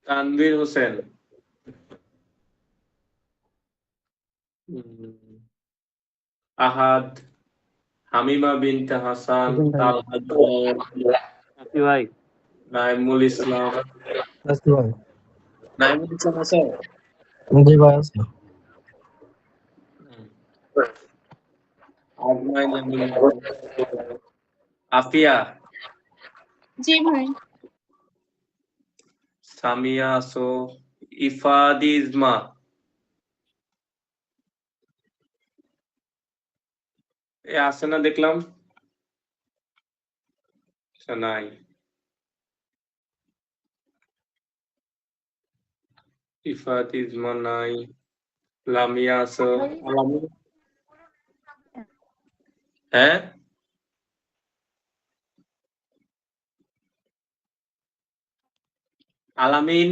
তানভীর হোসেন, আহাদ, হামিমা বিনতে হাসান, তালহা জুবায়ের, আসি ভাই। নাইমুল ইসলাম। আসি ভাই। নাইমুল ইসলাম আছে? জি ভাই আছে। আজমাইন আমিন, আফিয়া, জি ভাই। সামিয়া আছো, ইফাদি ইজমা, এ আছে না দেখলাম? আচ্ছা, নাই। ইফাদি ইজমা নাই। লামিয়া আছো? লামিয়া, হ্যাঁ আলামিন,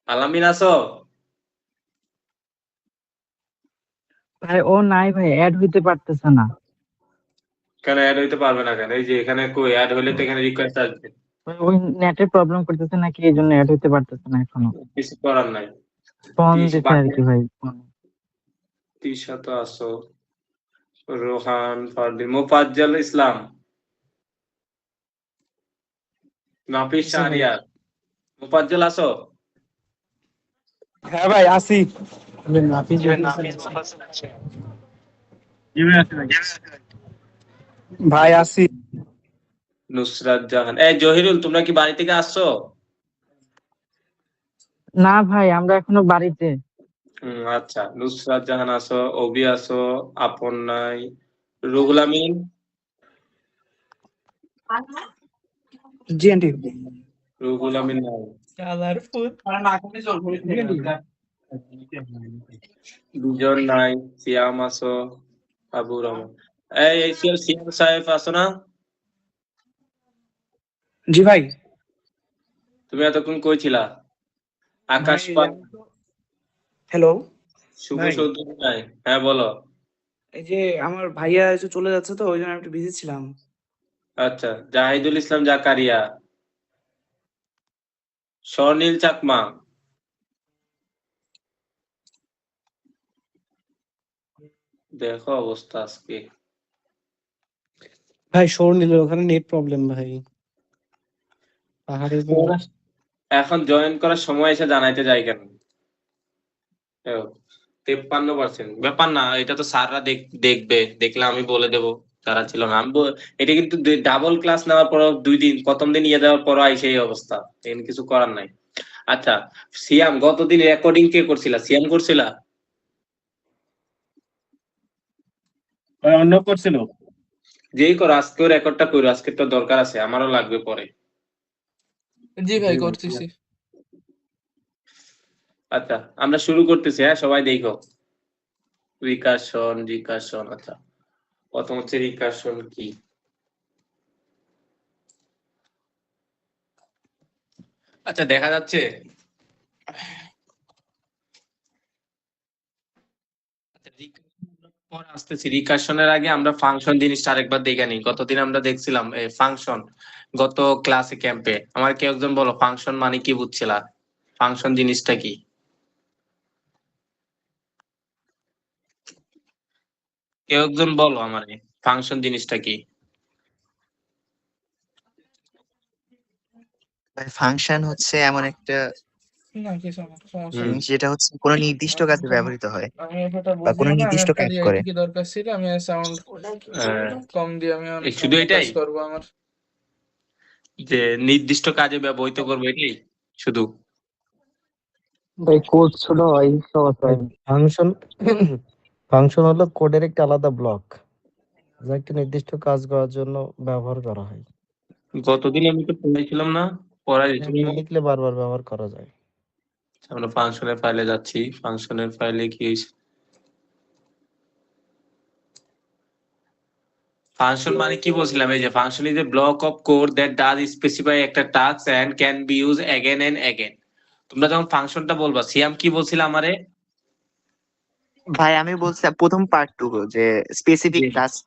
আলামিন আছো? ভাই ও নাই ভাই, অ্যাড হইতে পারতেছে না। কেন অ্যাড হইতে পারবে না কেন? এই যে এখানে কই অ্যাড হইলে তো এখানে রিকোয়েস্ট আসবে। ওই নেটের প্রবলেম করতেছে নাকি, এই জন্য অ্যাড হইতে পারতেছে না এখনো। কিছু করার নাই। ফোন দিছে আর কি ভাই। তিশা তো আছো, রোহান, ফারদিন, মোফাজ্জল ইসলাম, নাফিস শাহরিয়ার, মোফাজ্জল আছো? হ্যাঁ ভাই আসি। ভাই আসি। নুসরাত জাহান, এই জহিরুল, তোমরা কি বাড়ি থেকে আসছো? না ভাই, আমরা এখনো বাড়িতে। আচ্ছা, নুসরাত জাহান আছো, অবি আছো, আপন নাই, রুহুল আমিন, জি আন্টি। রুহুল আমিন নাই, দুজন নাই, সিয়াম আছো, আবু রহমান, এই সিয়াম সাহেব আছো না? জি ভাই। তুমি এতক্ষণ কই ছিলা? আকাশ পাল, হ্যালো শুভ ভাই। চৌধুরী নাই। হ্যাঁ বলো। এই যে আমার ভাইয়া এসে চলে যাচ্ছে, তো ওই জন্য আমি একটু বিজি ছিলাম। আচ্ছা, জাহিদুল ইসলাম জাকারিয়া, স্বর্ণিল চাকমা, দেখো অবস্থা আজকে। ভাই স্বর্ণিলের ওখানে নেট প্রবলেম ভাই, পাহাড়ের এখন জয়েন করার সময় এসে জানাইতে যাই কেন? 53%, ব্যাপার না, এটা তো স্যাররা দেখবে, দেখলে আমি বলে দেবো যারা ছিল না। এটা কিন্তু ডাবল ক্লাস নেওয়ার পর 2 দিন, প্রথম দিন ইয়ে দেওয়ার পর আইসে এই অবস্থা, এখানে কিছু করার নাই। আচ্ছা, সিয়াম গতদিন রেকর্ডিং কে করছিলা? সিয়াম করছিলা? অন্য করছিল। যেই করো, আজকেও রেকর্ডটা করো, আজকে তো দরকার আছে, আমারও লাগবে পরে। জি ভাই করতেছি। আচ্ছা, আমরা শুরু করতেছি, হ্যাঁ সবাই দেখো। Recursion, recursion. আচ্ছা, প্রথম হচ্ছে রিকার্শন কি। আচ্ছা, দেখা যাচ্ছে? পরে আসতেছি। রিকার্শনের আগে আমরা ফাংশন জিনিসটা আরেকবার দেখে নিই। গতদিন আমরা দেখছিলাম ফাংশন, গত ক্লাসে ক্যাম্পে। আমার কেউ একজন বলো ফাংশন মানে কি বুঝছিলা? ফাংশন জিনিসটা কি? কেউ একজন বলো আমারে, ফাংশন জিনিসটা কি? ফাংশন হচ্ছে এমন একটা না কিছু না, সমস্যা হুম, নেই। যেটা হচ্ছে কোনো নির্দিষ্ট কাজে ব্যবহৃত হয় আমি এটা বা কোনো বুঝলাম না, নির্দিষ্ট আমার কাজ খালি করে। এইটুকু দরকার ছিল। আমি সাউন্ড কম দিয়ে আমি শুধু কাজ এটাই করবো আমার। যে নির্দিষ্ট কাজে ব্যবহৃত করবো, এটাই শুধু? ভাই কোড ছোট হয়, সহজ হয়। ফাংশন ফাংশন হলো কোডের একটা আলাদা ব্লক, যা একটা নির্দিষ্ট কাজ করার জন্য ব্যবহার করা হয়। গতদিন আমি তো পড়াইছিলাম না? পড়াই দিছিল না? লিখলে বারবার ব্যবহার করা যায়। আমরা ফাংশনের ফাইলে যাচ্ছি। ফাংশনের ফাইলে কি হয়েছে? ফাংশন মানে কি বলছিলাম? এই যে function is a block of code that does specify একটা task and can be use again and again. তোমরা যখন ফাংশনটা বলবা, সিয়াম কি বলছিল আমারে? ভাই আমি বলছি প্রথম পার্ট টুকু যে স্পেসিফিক টাস্ক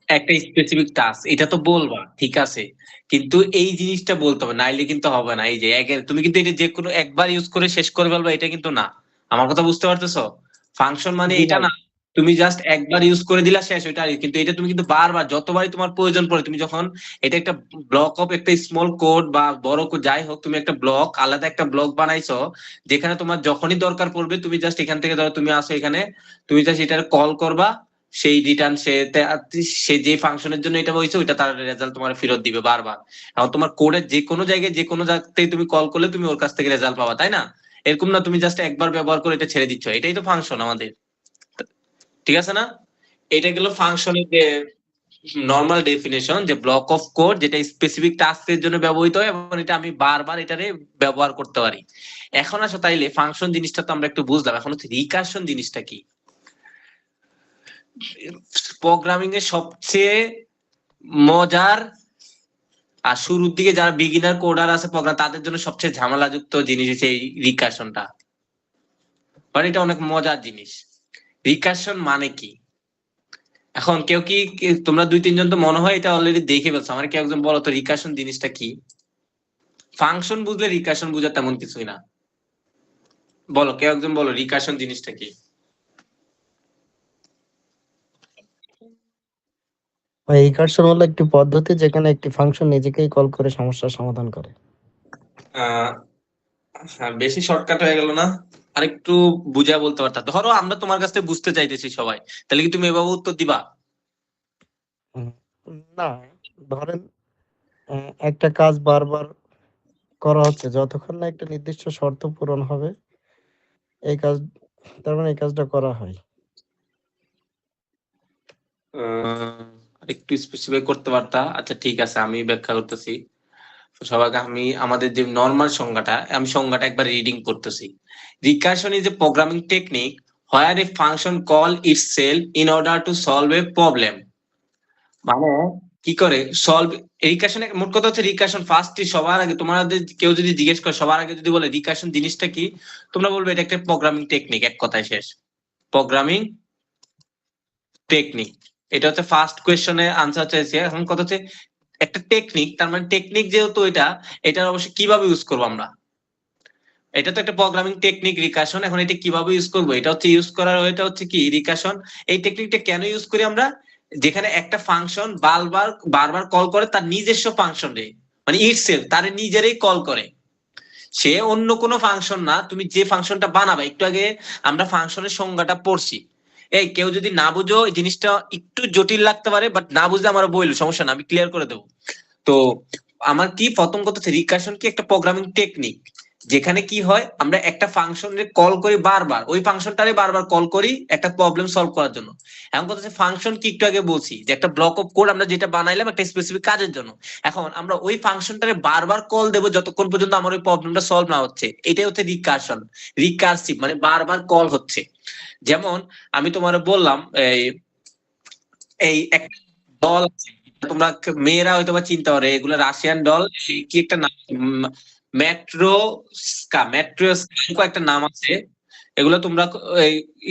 একটা স্পেসিফিক টাস্ক, এটা তো বলবা ঠিক আছে, কিন্তু এই জিনিসটা বলতে হবে, নাইলে কিন্তু হবে না। এই যে তুমি কিন্তু এটা যে কোনো একবার ইউজ করে শেষ করে ফেলবা, এটা কিন্তু না। আমার কথা বুঝতে পারতেছো? ফাংশন মানে জি এটা ভাই। না তুমি জাস্ট একবার ইউজ করে দিলা শেষ, ওইটা কিন্তু এটা তুমি কিন্তু বারবার যতবারই তোমার প্রয়োজন পড়ে, তুমি যখন এটা একটা ব্লক অফ একটা স্মল কোড বা বড় কোড যাই হোক, তুমি একটা ব্লক আলাদা একটা ব্লক বানাইছো, যেখানে তোমার যখনই দরকার পড়বে তুমি জাস্ট এখান থেকে ধরো তুমি আসো এখানে, তুমি জাস্ট এটার কল করবা, সেই রিটার্ন সে যে ফাংশনের জন্য এটা হয়েছে ওইটা তার রেজাল্ট তোমার ফেরত দিবে বারবার। এখন তোমার কোডের যে কোনো জায়গায় যে কোনো জায়গাতেই তুমি কল করলে তুমি ওর কাছ থেকে রেজাল্ট পাবা, তাই না? এরকম না তুমি জাস্ট একবার ব্যবহার করে এটা ছেড়ে দিচ্ছ, এটাই তো ফাংশন আমাদের, ঠিক আছে না? এটা গেল ফাংশনের যে নর্মাল ডেফিনেশন, যে ব্লক অফ কোড যেটা স্পেসিফিক টাস্কের জন্য ব্যবহৃত হয় এবং এটা আমি বারবার এটারে ব্যবহার করতে পারি। এখন আসো তাইলে ফাংশন জিনিসটা তো আমরা একটু বুঝলাম, এখন হচ্ছে রিকারশন জিনিসটা কি। প্রোগ্রামিং এর সবচেয়ে মজার আর শুরুর দিকে যারা বিগিনার কোডার আছে প্রোগ্রাম, তাদের জন্য সবচেয়ে ঝামেলাযুক্ত জিনিস হচ্ছে এই রিকারশনটা। মানে এটা অনেক মজার জিনিস। রিকারশন মানে কি? এখন কেউ তোমরা 2-3 জন তো মনে হয় এটা অলরেডি দেখে ফেলছো, আমার কেউ একজন বলো তো রিকারশন জিনিসটা কি? ফাংশন বুঝলে রিকারশন বুঝা তেমন কিছুই না। বলো, কেউ একজন বলো রিকারশন জিনিসটা কি? রিকারশন হলো একটি পদ্ধতি যেখানে একটি ফাংশন নিজেকেই কল করে সমস্যার সমাধান করে। হ্যাঁ, বেশি শর্টকাট হয়ে গেল না? আরেকটু বুঝা বলতে পারতা? ধরো আমরা তোমার কাছ থেকে বুঝতে চাইতেছি সবাই, তাহলে কি তুমি এভাবে উত্তর দিবা? না, ধরেন একটা কাজ বারবার করা হচ্ছে যতক্ষণ না একটা নির্দিষ্ট শর্ত পূরণ হবে, এই কাজ, তার মানে এই কাজটা করা হয়। একটু স্পেসিফাই করতে পারতা? আচ্ছা ঠিক আছে, আমি ব্যাখ্যা করতেছি সবাইকে। আমি আমাদের যে নর্মাল সংজ্ঞাটা, আমি সংজ্ঞাটা একবার রিডিং করতেছি। Recursion is a programming technique where A function call itself in order to solve a problem. মানে কি করে সলভ, রিকারশন মোট কথা হচ্ছে রিকারশন ফার্স্টই সবার আগে তোমাদের কেউ যদি জিজ্ঞেস করে সবার আগে যদি বলে রিকারশন জিনিসটা কি, তোমরা বলবে এটা একটা প্রোগ্রামিং টেকনিক, এক কথায় শেষ। প্রোগ্রামিং টেকনিক, এটা হচ্ছে ফার্স্ট কোয়েশ্চনের আনসার চাইছে। এখন কথা হচ্ছে একটা টেকনিক, তার মানে টেকনিক যেহেতু এটার অবশ্যই কিভাবে ইউজ করবো আমরা। এটা তো একটা প্রোগ্রামিং টেকনিক রিকারশন, এখন এটা কিভাবে ইউজ করবো, এটা হচ্ছে ইউজ করার ওয়েটা হচ্ছে কি রিকারশন। এই টেকনিকটা কেন ইউজ করি আমরা? যেখানে একটা ফাংশন বারবার বারবার কল করে তার নিজস্ব ফাংশন রে, মানে ইটসেলফ তার নিজেরই কল করে, সে অন্য কোনো ফাংশন না। তুমি যে ফাংশনটা বানাবে, একটু আগে আমরা ফাংশনের সংজ্ঞাটা পড়ছি। এই কেউ যদি না বুঝো, এই জিনিসটা একটু জটিল লাগতে পারে, বাট না বুঝলে আমার বইলো, সমস্যা না, আমি ক্লিয়ার করে দেবো। তো আমার কি প্রথম কথা হচ্ছে রিকারশন কি একটা প্রোগ্রামিং টেকনিক, যেখানে কি হয় আমরা একটা ফাংশনে কল করি বারবার, ওই ফাংশনটারে বারবার কল করি একটা প্রবলেম সলভ করার জন্য। এখন কথা হচ্ছে ফাংশন কি একটু আগে বলছি যে একটা ব্লক অফ কোড আমরা যেটা বানাইলাম একটা স্পেসিফিক কাজের জন্য। এখন আমরা ওই ফাংশনটারে বারবার কল দেবো যতক্ষণ পর্যন্ত আমার ওই প্রবলেমটা সলভ না হচ্ছে, এটাই হচ্ছে রিকারশন। রিকারসিভ মানে বারবার কল হচ্ছে। যেমন আমি তোমার বললাম এই এই একটা দল আছে, তোমরা মেয়েরা হয়তো বা চিন্তা পারো, এগুলো রাশিয়ান দল, কি একটা নাম, মেট্রোস্কা একটা নাম আছে। এগুলো তোমরা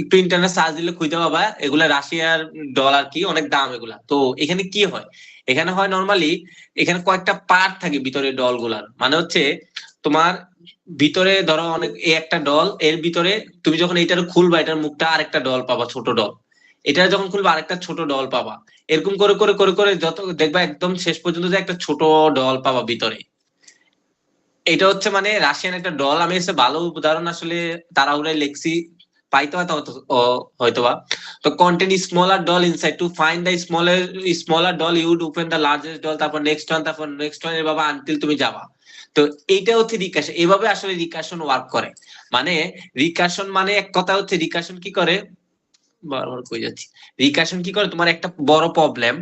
একটু ইন্টারনেট সার্চ দিলে খুঁজে পাবা, এগুলা রাশিয়ার ডলার, কি অনেক দাম এগুলা। তো এখানে কি হয়, এখানে হয় নর্মালি এখানে কয়েকটা পার্ট থাকে ভিতরে ডল গুলার, মানে হচ্ছে তোমার ভিতরে ধরো অনেক একটা ডল, এর ভিতরে তুমি যখন এটার খুলবা এটার মুখটা আরেকটা ডল পাবা, ছোট ডল। এটা যখন খুলবা আরেকটা ছোট ডল পাবা, এরকম করে করে করে করে যত দেখবা একদম শেষ পর্যন্ত যে একটা ছোট ডল পাবা ভিতরে। এটা হচ্ছে মানে রাশিয়ান একটা ডল। আমি এসে ভালো উদাহরণ আসলে তাড়াহুড়ায় লেখছি, পাইতে হয়তোবা। তো content smaller doll inside, to find the smaller doll you would open the largest doll, তারপর নেক্সট ওয়ান, তারপর নেক্সট ওয়ান, এভাবে আনটিল তুমি যাবা। তো এইটা হচ্ছে রিকারশন, এভাবে আসলে রিকারশন ওয়ার্ক করে। মানে রিকারশন মানে এক কথা হচ্ছে রিকারশন কি করে, বারবার কই যাচ্ছি, রিকারশন কি করে, তোমার একটা বড় প্রবলেম,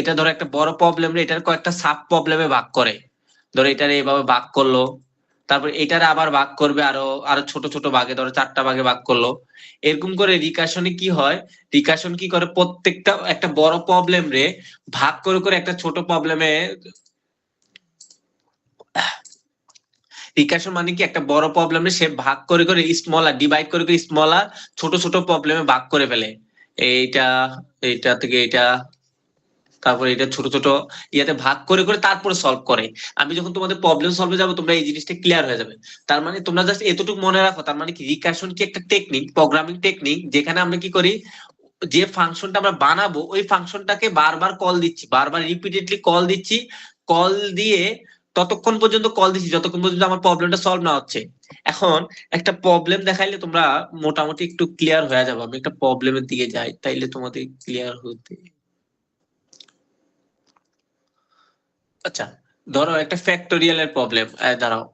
এটা ধরো একটা বড় প্রবলেম রে এটার কয়েকটা সাব প্রবলেমে ভাগ করে। ধরো এটারে এইভাবে ভাগ করলো, তারপর এটারে আবার ভাগ করবে আরো আরো ছোট ছোট ভাগে, ধরো 4টা ভাগে ভাগ করলো। এরকম করে রিকারশনে কি হয়, রিকারশন কি করে প্রত্যেকটা একটা বড় প্রবলেম রে ভাগ করে করে একটা ছোট প্রবলেমে, রিকারশন মানে কি একটা বড় প্রবলেমে সে ভাগ করে করে স্মলার, ডিভাইড করে করে স্মলার ছোট ছোট প্রবলেমে ভাগ করে ফেলে। এইটা এইটা থেকে এইটা তারপরে এটা ছোট ছোট ইয়াতে ভাগ করে করে তারপরে সলভ করে। আমি যখন তোমাদের প্রবলেম সলভে যাবো তোমরা এই জিনিসটা ক্লিয়ার হয়ে যাবে। তার মানে তোমরা জাস্ট এতটুকু মনে রাখো, তার মানে কি রিকার্শন কি একটা টেকনিক, প্রোগ্রামিং টেকনিক, যেখানে আমরা কি করি, যে ফাংশনটা আমরা বানাবো ওই ফাংশনটাকে বারবার কল দিচ্ছি, বারবার রিপিটেডলি কল দিচ্ছি, কল দিয়ে ততক্ষণ পর্যন্ত কল দিচ্ছি যতক্ষণ পর্যন্ত আমার প্রবলেমটা সলভ না হচ্ছে। এখন একটা প্রবলেম দেখাইলে তোমরা মোটামুটি একটু ক্লিয়ার হয়ে যাবে। আমি একটা প্রবলেমের দিকে যাই তাইলে তোমাদের ক্লিয়ার হতে। আচ্ছা ধরো একটা ফ্যাক্টোরিয়ালের প্রবলেম, দাঁড়াও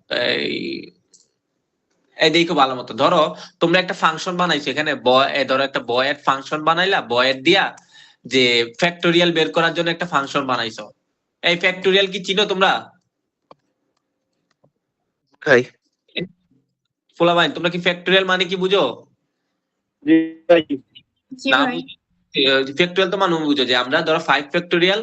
এই দেখো ভালো মতো। ধরো তোমরা একটা ফাংশন বানাইছো, এখানে ধরো একটা বয়ের ফাংশন বানাইলা, বয়ের দিয়া যে ফ্যাক্টোরিয়াল বের করার জন্য একটা ফাংশন বানাইছো। এই ফ্যাক্টোরিয়াল কি চিনো তোমরা? ভাই ফোলাবাইন তোমরা কি ফ্যাক্টোরিয়াল মানে কি বুঝো? জি না ভাই। ফ্যাক্টোরিয়াল তো মানে বুঝো যে আমরা ধরো 5 ফ্যাক্টোরিয়াল,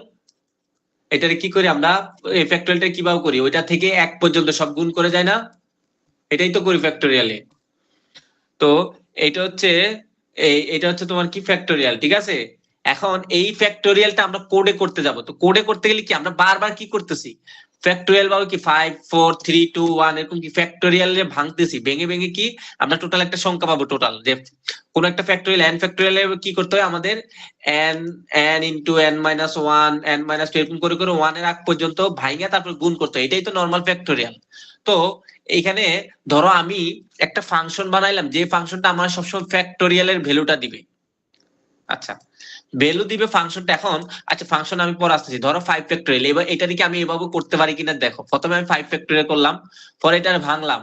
এটারে কি করি আমরা, এই ফ্যাক্টোরিয়ালটা কিভাবে করি, ওইটা থেকে 1 পর্যন্ত সব গুণ করে যায় না, এটাই তো করি ফ্যাক্টোরিয়ালে। তো এটা হচ্ছে এটা হচ্ছে তোমার কি ফ্যাক্টোরিয়াল, ঠিক আছে। এখন এই ফ্যাক্টোরিয়ালটা আমরা কোডে করতে যাব। তো কোডে করতে গেলে কি আমরা বারবার কি করতেছি, ফ্যাক্টোরিয়াল বা কি 5 4 3 2 1 এরকম কি ফ্যাক্টোরিয়ালে ভাঙতেছি, ভেঙে ভেঙে কি আমরা টোটাল একটা সংখ্যা পাবো। টোটাল যে কোন একটা ফ্যাক্টোরিয়াল n ফ্যাক্টোরিয়ালে কি করতে হয় আমাদের, n n into n minus 1 n minus 2 এরকম করে করে 1 এর আগ পর্যন্ত ভাঙা তারপর গুণ করতে হয়। এটাই তো নরমাল ফ্যাক্টোরিয়াল। তো এইখানে ধরো আমি একটা ফাংশন বানাইলাম, যে ফাংশনটা আমার সবসময় ফ্যাক্টোরিয়ালের ভ্যালুটা দিবে। আচ্ছা ভ্যালু দিবে ফাংশনটা। এখন আচ্ছা ফাংশন আমি পরে আসতেছি, ধরো 5 ফ্যাক্টোরিয়াল, এবার এটা কি আমি এভাবে করতে পারি কিনা দেখো। প্রথমে আমি 5 ফ্যাক্টোরিয়াল করলাম, পরে এটা ভাঙলাম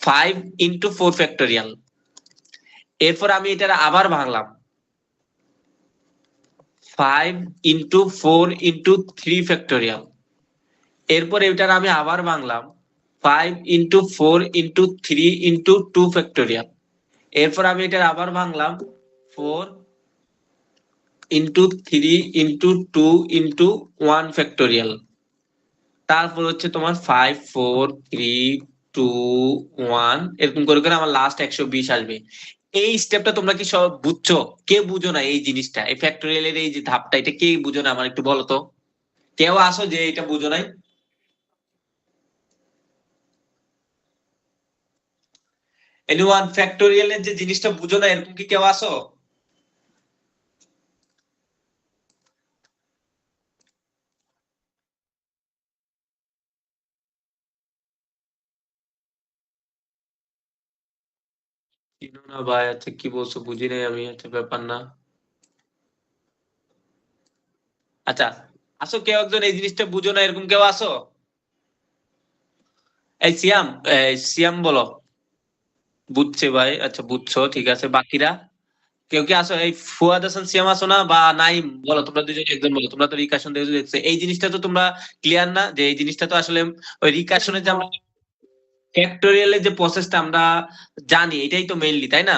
5 ইনটু 4 ফ্যাক্টোরিয়াল, এরপর আমি এটা আবার ভাঙলাম 5 ইনটু 4 ইনটু 3 ফ্যাক্টোরিয়াল, এরপর এটার আমি আবার ভাঙলাম 5 ইনটু 4 ইনটু 3 ইনটু 2 ফ্যাক্টোরিয়াল, এরপর আমি এটার আবার ভাঙলাম 4 ইনটু 3 ইনটু 2 ইনটু 1 ফ্যাক্টোরিয়াল, তারপর হচ্ছে তোমার 5 4 3 2 1 এরকম করে করে আমার লাস্ট 120 আসবে। এই স্টেপটা তোমরা কি সব বুঝছো? কে বুঝো না এই জিনিসটা, এই ফ্যাক্টোরিয়ালের এই যে ধাপটা, এটা কে বুঝো না আমার একটু বলো তো। কেউ আসো যে এটা বুঝো নাই? এনিওয়ান ফ্যাক্টোরিয়ালের যে জিনিসটা বুঝো না এরকম কি কেউ আসো? চিনো না ভাই? আচ্ছা কি বলছো বুঝি নাই আমি, একটা ব্যাপার না। আচ্ছা আসো কেউ একজন এই জিনিসটা বুঝো না এরকম কেউ আসো? এই সিয়াম, সিয়াম বলো বুঝছে ভাই। আচ্ছা বুঝছো, ঠিক আছে। বাকিরা কেউ কি আসো? এই ফুয়াদ হাসান সিয়াম আসো না, বা নাইম বলো, তোমরা দুজন একজন বলো। তোমরা তো রিকাশন দেখছো, এই জিনিসটা তো তোমরা ক্লিয়ার না যে এই জিনিসটা তো আসলে ওই রিকাশনের যে আমরা ফ্যাক্টোরিয়ালের যে প্রসেসটা আমরা জানি এটাই তো মেইনলি, তাই না?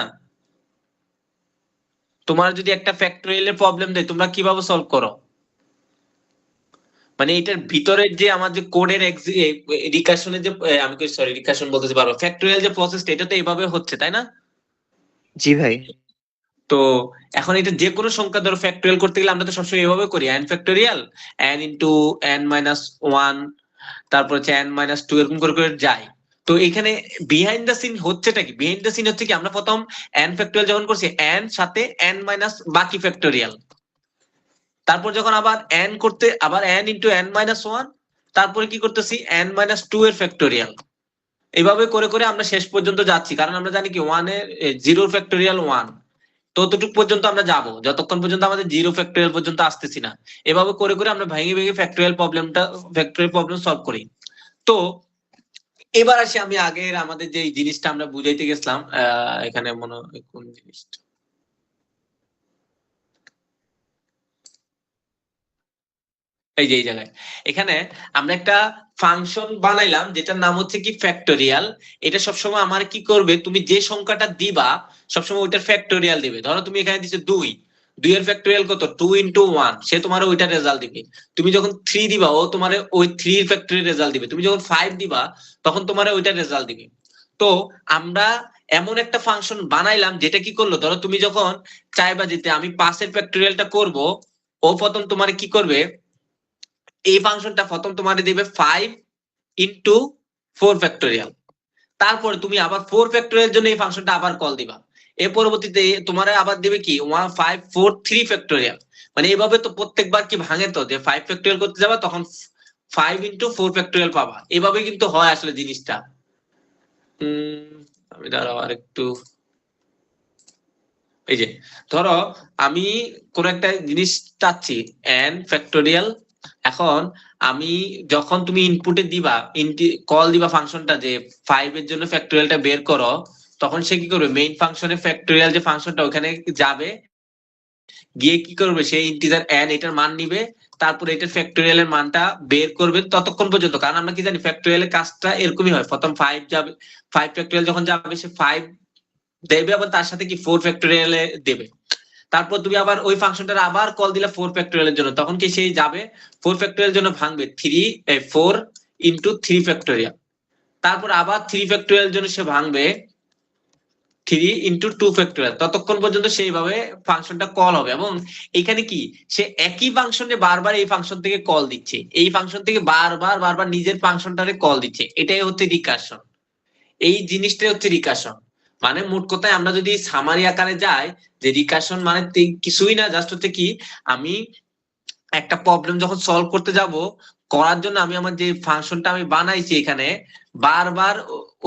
তোমার যদি একটা ফ্যাক্টোরিয়ালের প্রবলেম দেয় তোমরা কিভাবে সলভ করো, মানে এটার ভিতরের যে আমার যে কোডের রিকাশনের যে আমি সরি রিকাশন বলতেছি পারবো, ফ্যাক্টোরিয়াল যে প্রসেসটা এটা তো এইভাবে হচ্ছে, তাই না? জি ভাই। তো এখন এটা যে কোনো সংখ্যা ধরো ফ্যাক্টোরিয়াল করতে গেলে আমরা তো সবসময় এইভাবে করি, n factorial n into n minus 1, তারপর হচ্ছে n মাইনাস 2 এরকম করে করে যায়। তো এখানে বিহাইন্ড দ্য সিন হচ্ছেটা কি, বিহাইন্ড দ্য সিন হচ্ছে কি আমরা প্রথম n ফ্যাক্টোরিয়াল যখন করছি n সাথে n মাইনাস বাকি ফ্যাক্টোরিয়াল, তারপর যখন আবার n করতে আবার n ইনটু n মাইনাস 1, তারপরে কি করতেছি n মাইনাস 2 এর ফ্যাক্টোরিয়াল, এইভাবে করে করে আমরা শেষ পর্যন্ত যাচ্ছি। কারণ আমরা জানি কি 1 এর 0 ফ্যাক্টোরিয়াল 1, ততটুক পর্যন্ত আমরা যাব যতক্ষণ পর্যন্ত আমাদের 0 ফ্যাক্টোরিয়াল পর্যন্ত আসতেছি না। এভাবে করে করে আমরা ভেঙে ভেঙে ফ্যাক্টোরিয়াল প্রবলেম সলভ করি। তো এবার আসি আমি আগের আমাদের যে জিনিসটা আমরা বুঝাইতে গেছিলাম, এখানে মনে হয় কোন জিনিসটা, এই যে এই জায়গায় এখানে আমরা একটা ফাংশন বানাইলাম যেটার নাম হচ্ছে কি ফ্যাক্টোরিয়াল। এটা সবসময় আমার কি করবে, তুমি যে সংখ্যাটা দিবা সবসময় ওইটার ফ্যাক্টোরিয়াল দিবে। ধরো তুমি এখানে দিছো 2, 2 এর ফ্যাক্টোরিয়াল কত, 2 ইনটু 1, সে তোমার ওইটার রেজাল্ট দিবে। তুমি যখন 3 দিবা ও তোমার ওই 3 এর ফ্যাক্টোরিয়াল রেজাল্ট দিবে। তুমি যখন 5 দিবা তখন তোমার ওইটার রেজাল্ট দিবে। তো আমরা এমন একটা ফাংশন বানাইলাম যেটা কি করলো, ধরো তুমি যখন চাইবা যেতে আমি 5 এর ফ্যাক্টোরিয়ালটা করব, ও প্রথম তোমার কি করবে, এই ফাংশনটা প্রথম তোমার দিবে 5 ইন্টু 4 ফ্যাক্টোরিয়াল, তারপরে তুমি আবার 4 ফ্যাক্টোরিয়াল জন্য এই ফাংশনটা আবার কল দিবা, এর পরবর্তীতে তোমার আবার দিবে কি 1 5 4 3 ফ্যাক্টোরিয়াল। মানে এইভাবে তো প্রত্যেকবার কি ভাঙে তো, যে 5 ফ্যাক্টোরিয়াল করতে যাবা তখন 5 ইন্টু 4 ফ্যাক্টোরিয়াল পাবা, এভাবে কিন্তু হয় আসলে জিনিসটা। আমি দাঁড়াও আর একটু, এই যে ধরো আমি কোন একটা জিনিস চাচ্ছি n ফ্যাক্টোরিয়াল, এখন আমি যখন তুমি ইনপুটে দিবা, কল দিবা ফাংশনটা যে 5 এর জন্য ফ্যাক্টোরিয়ালটা বের করো, তখন সে কি করবে, মেইন ফাংশনে ফ্যাক্টোরিয়াল যে ফাংশনটা ওখানে যাবে, গিয়ে কি করবে, সেই ইন্টিজার n এটার মান নিবে, তারপরে এটার ফ্যাক্টোরিয়ালের মানটা বের করবে ততক্ষণ পর্যন্ত। কারণ আমরা কি জানি ফ্যাক্টোরিয়ালের কাজটা এরকমই হয়, প্রথম 5 যাবে, 5 ফ্যাক্টোরিয়াল যখন যাবে সে 5 দেবে, আবার তার সাথে কি 4 ফ্যাক্টোরিয়ালে দেবে, তারপর তুমি আবার ওই ফাংশনটার আবার কল দিলে 4 ফ্যাক্টোরিয়ালের জন্য, তখন কি সেই যাবে 4 ফ্যাক্টোরিয়াল জন্য ভাঙবে 4 ইন্টু 3 ফ্যাক্টোরিয়াল, তারপর আবার 3 ফ্যাক্টোরিয়াল জন্য সে ভাঙবে 3 ইন্টু 2 ফ্যাক্টোরিয়াল, ততক্ষণ পর্যন্ত সেইভাবে ফাংশনটা কল হবে। এবং এখানে কি সে একই ফাংশনে বারবার এই ফাংশন থেকে কল দিচ্ছে, এই ফাংশন থেকে বারবার বারবার নিজের ফাংশনটারে কল দিচ্ছে, এটাই হচ্ছে রিকারশন। এই জিনিসটাই হচ্ছে রিকারশন। মানে মোট কথায় আমরা যদি সামারি আকারে যাই, যে রিকারশন মানে কিছুই না, জাস্ট হচ্ছে কি, আমি একটা প্রবলেম যখন সলভ করতে যাব, করার জন্য আমি আমার যে ফাংশনটা আমি বানাইছি এখানে বারবার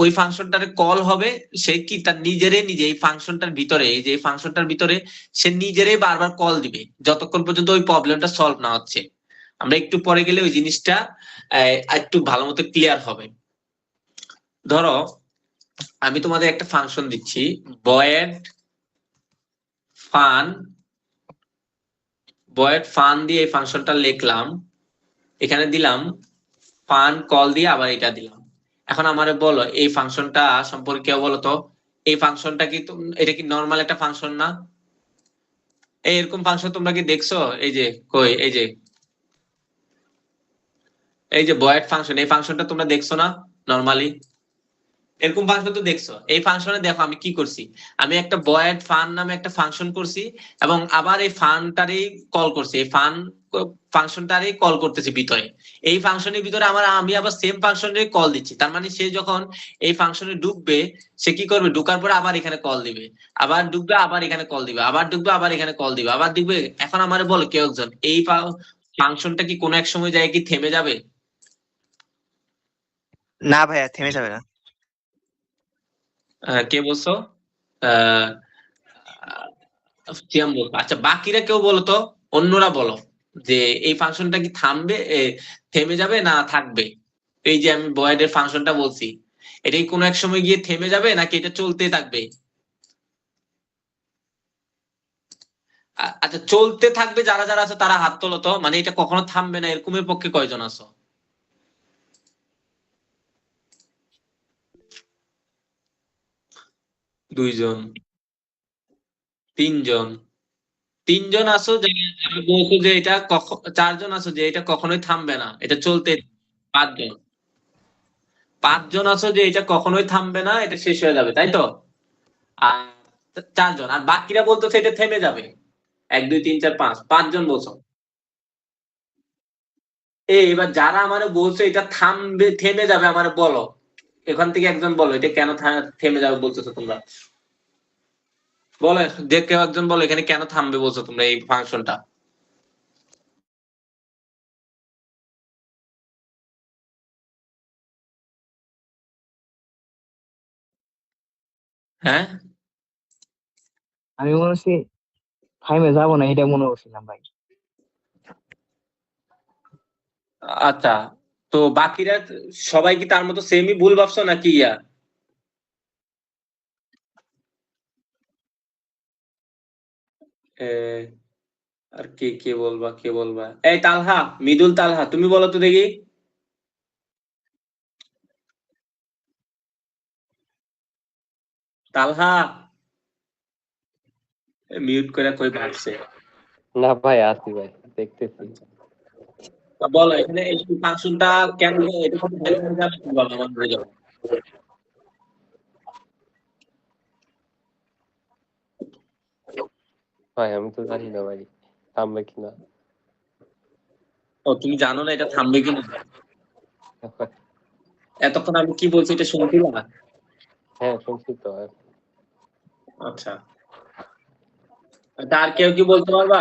ওই ফাংশনটারে কল হবে, সে কি তার নিজেরে নিজে এই ফাংশনটার ভিতরে, এই যে ফাংশনটার ভিতরে সে নিজেরাই বারবার কল দিবে যতক্ষণ পর্যন্ত ওই প্রবলেমটা সলভ না হচ্ছে। আমরা একটু পরে গেলে ওই জিনিসটা একটু ভালো মতো ক্লিয়ার হবে। ধরো আমি তোমাদের একটা ফাংশন দিচ্ছি, void ফান দিয়ে এই ফাংশনটা লিখলাম, এখানে দিলাম ফান কল দিয়ে আবার এটা দিলাম। এখন আমারে বলো এই ফাংশনটা সম্পর্কে বলো তো, এই ফাংশনটা কি এটা কি নর্মাল একটা ফাংশন না? এরকম ফাংশন তোমরা কি দেখছো? এই যে কই, এই যে void ফাংশন, এই ফাংশনটা তোমরা দেখছো না নরমালি? এরকম ফাংশন তো দেখছো। এই ফাংশনে দেখো আমি কি করছি, আমি একটা void ফান নামে একটা ফাংশন করছি, এবং আবার এই ফানটারই কল করছি, এই ফাংশনটারই কল করতেছি ভিতরে। এই ফাংশনের ভিতরে আমি আবার সেম ফাংশনের কল দিচ্ছি, তার মানে সে যখন এই ফাংশনে ঢুকবে, সে কি করবে, ঢুকার পরে আবার এখানে কল দিবে, আবার ঢুকবে আবার এখানে কল দিবে, আবার ঢুকবে আবার এখানে কল দিবে, আবার ঢুকবে। এখন আমার বলো কেউ একজন, এই ফাংশনটা কি কোনো এক সময় যায় কি থেমে যাবে? না ভাইয়া, থেমে যাবে না। কে বলছো? আহ সিয়াম বলতো। আচ্ছা বাকিরা কেউ বলো তো, অন্যরা বলো যে এই ফাংশনটা কি থেমে যাবে না থাকবে? এই যে আমি বয়েডের ফাংশনটা বলছি, এটা কি কোনো এক সময় গিয়ে থেমে যাবে নাকি এটা চলতে থাকবে? আচ্ছা চলতে থাকবে যারা যারা আছে তারা হাত তোলো তো, মানে এটা কখনো থামবে না এরকমের পক্ষে কয়জন আছো? দুইজন, তিনজন, তিনজন আছো যে বলছো যে এটা চারজন আছো যে এটা কখনোই থামবে না, এটা চলতে। পাঁচজন, পাঁচজন আছো যে এটা কখনোই থামবে না, এটা শেষ হয়ে যাবে, তাই তো? আর চারজন, আর বাকিরা বলতেছে এটা থেমে যাবে। 1 2 3 4 5, পাঁচজন বলছো। এবার যারা আমারে বলছো এটা থামবে থেমে যাবে আমারে বলো, এখান থেকে একজন বলো এটা কেন থেমে যাবে বলতেছো তোমরা? বলো, যে কেউ একজন বলো এখানে কেন থামবে বলছো তোমরা এই ফাংশনটা? হ্যাঁ আমি মনে হচ্ছে টাইমে যাবো না, এটা মনে করছিলাম ভাই। আচ্ছা, তো বাকিরা সবাই কি তার মতো সেমই ভুল ভাবছো নাকি? এ, আর কে কে বলবা, কে বলবা? এই তালহা, মৃদুল তালহা, তুমি বলো তো দেখি। তালহা মিউট করে কই ভাবছে। না ভাই, আছি ভাই, দেখতেছি। তা বলো এখানে এই ফাংশনটা কেন, এটা কোনো ভ্যালু হয়ে যাবে কি, বলো আমার বুঝে যাবে। ভাই আমি তো জানি না ভাই, থামবে কিনা। ও তুমি জানো না এটা থামবে কিনা? এতক্ষণ আমি কি বলছি এটা শুনছিলা? হ্যাঁ শুনছি তো। আচ্ছা, আর কেউ কি বলতে পারবা?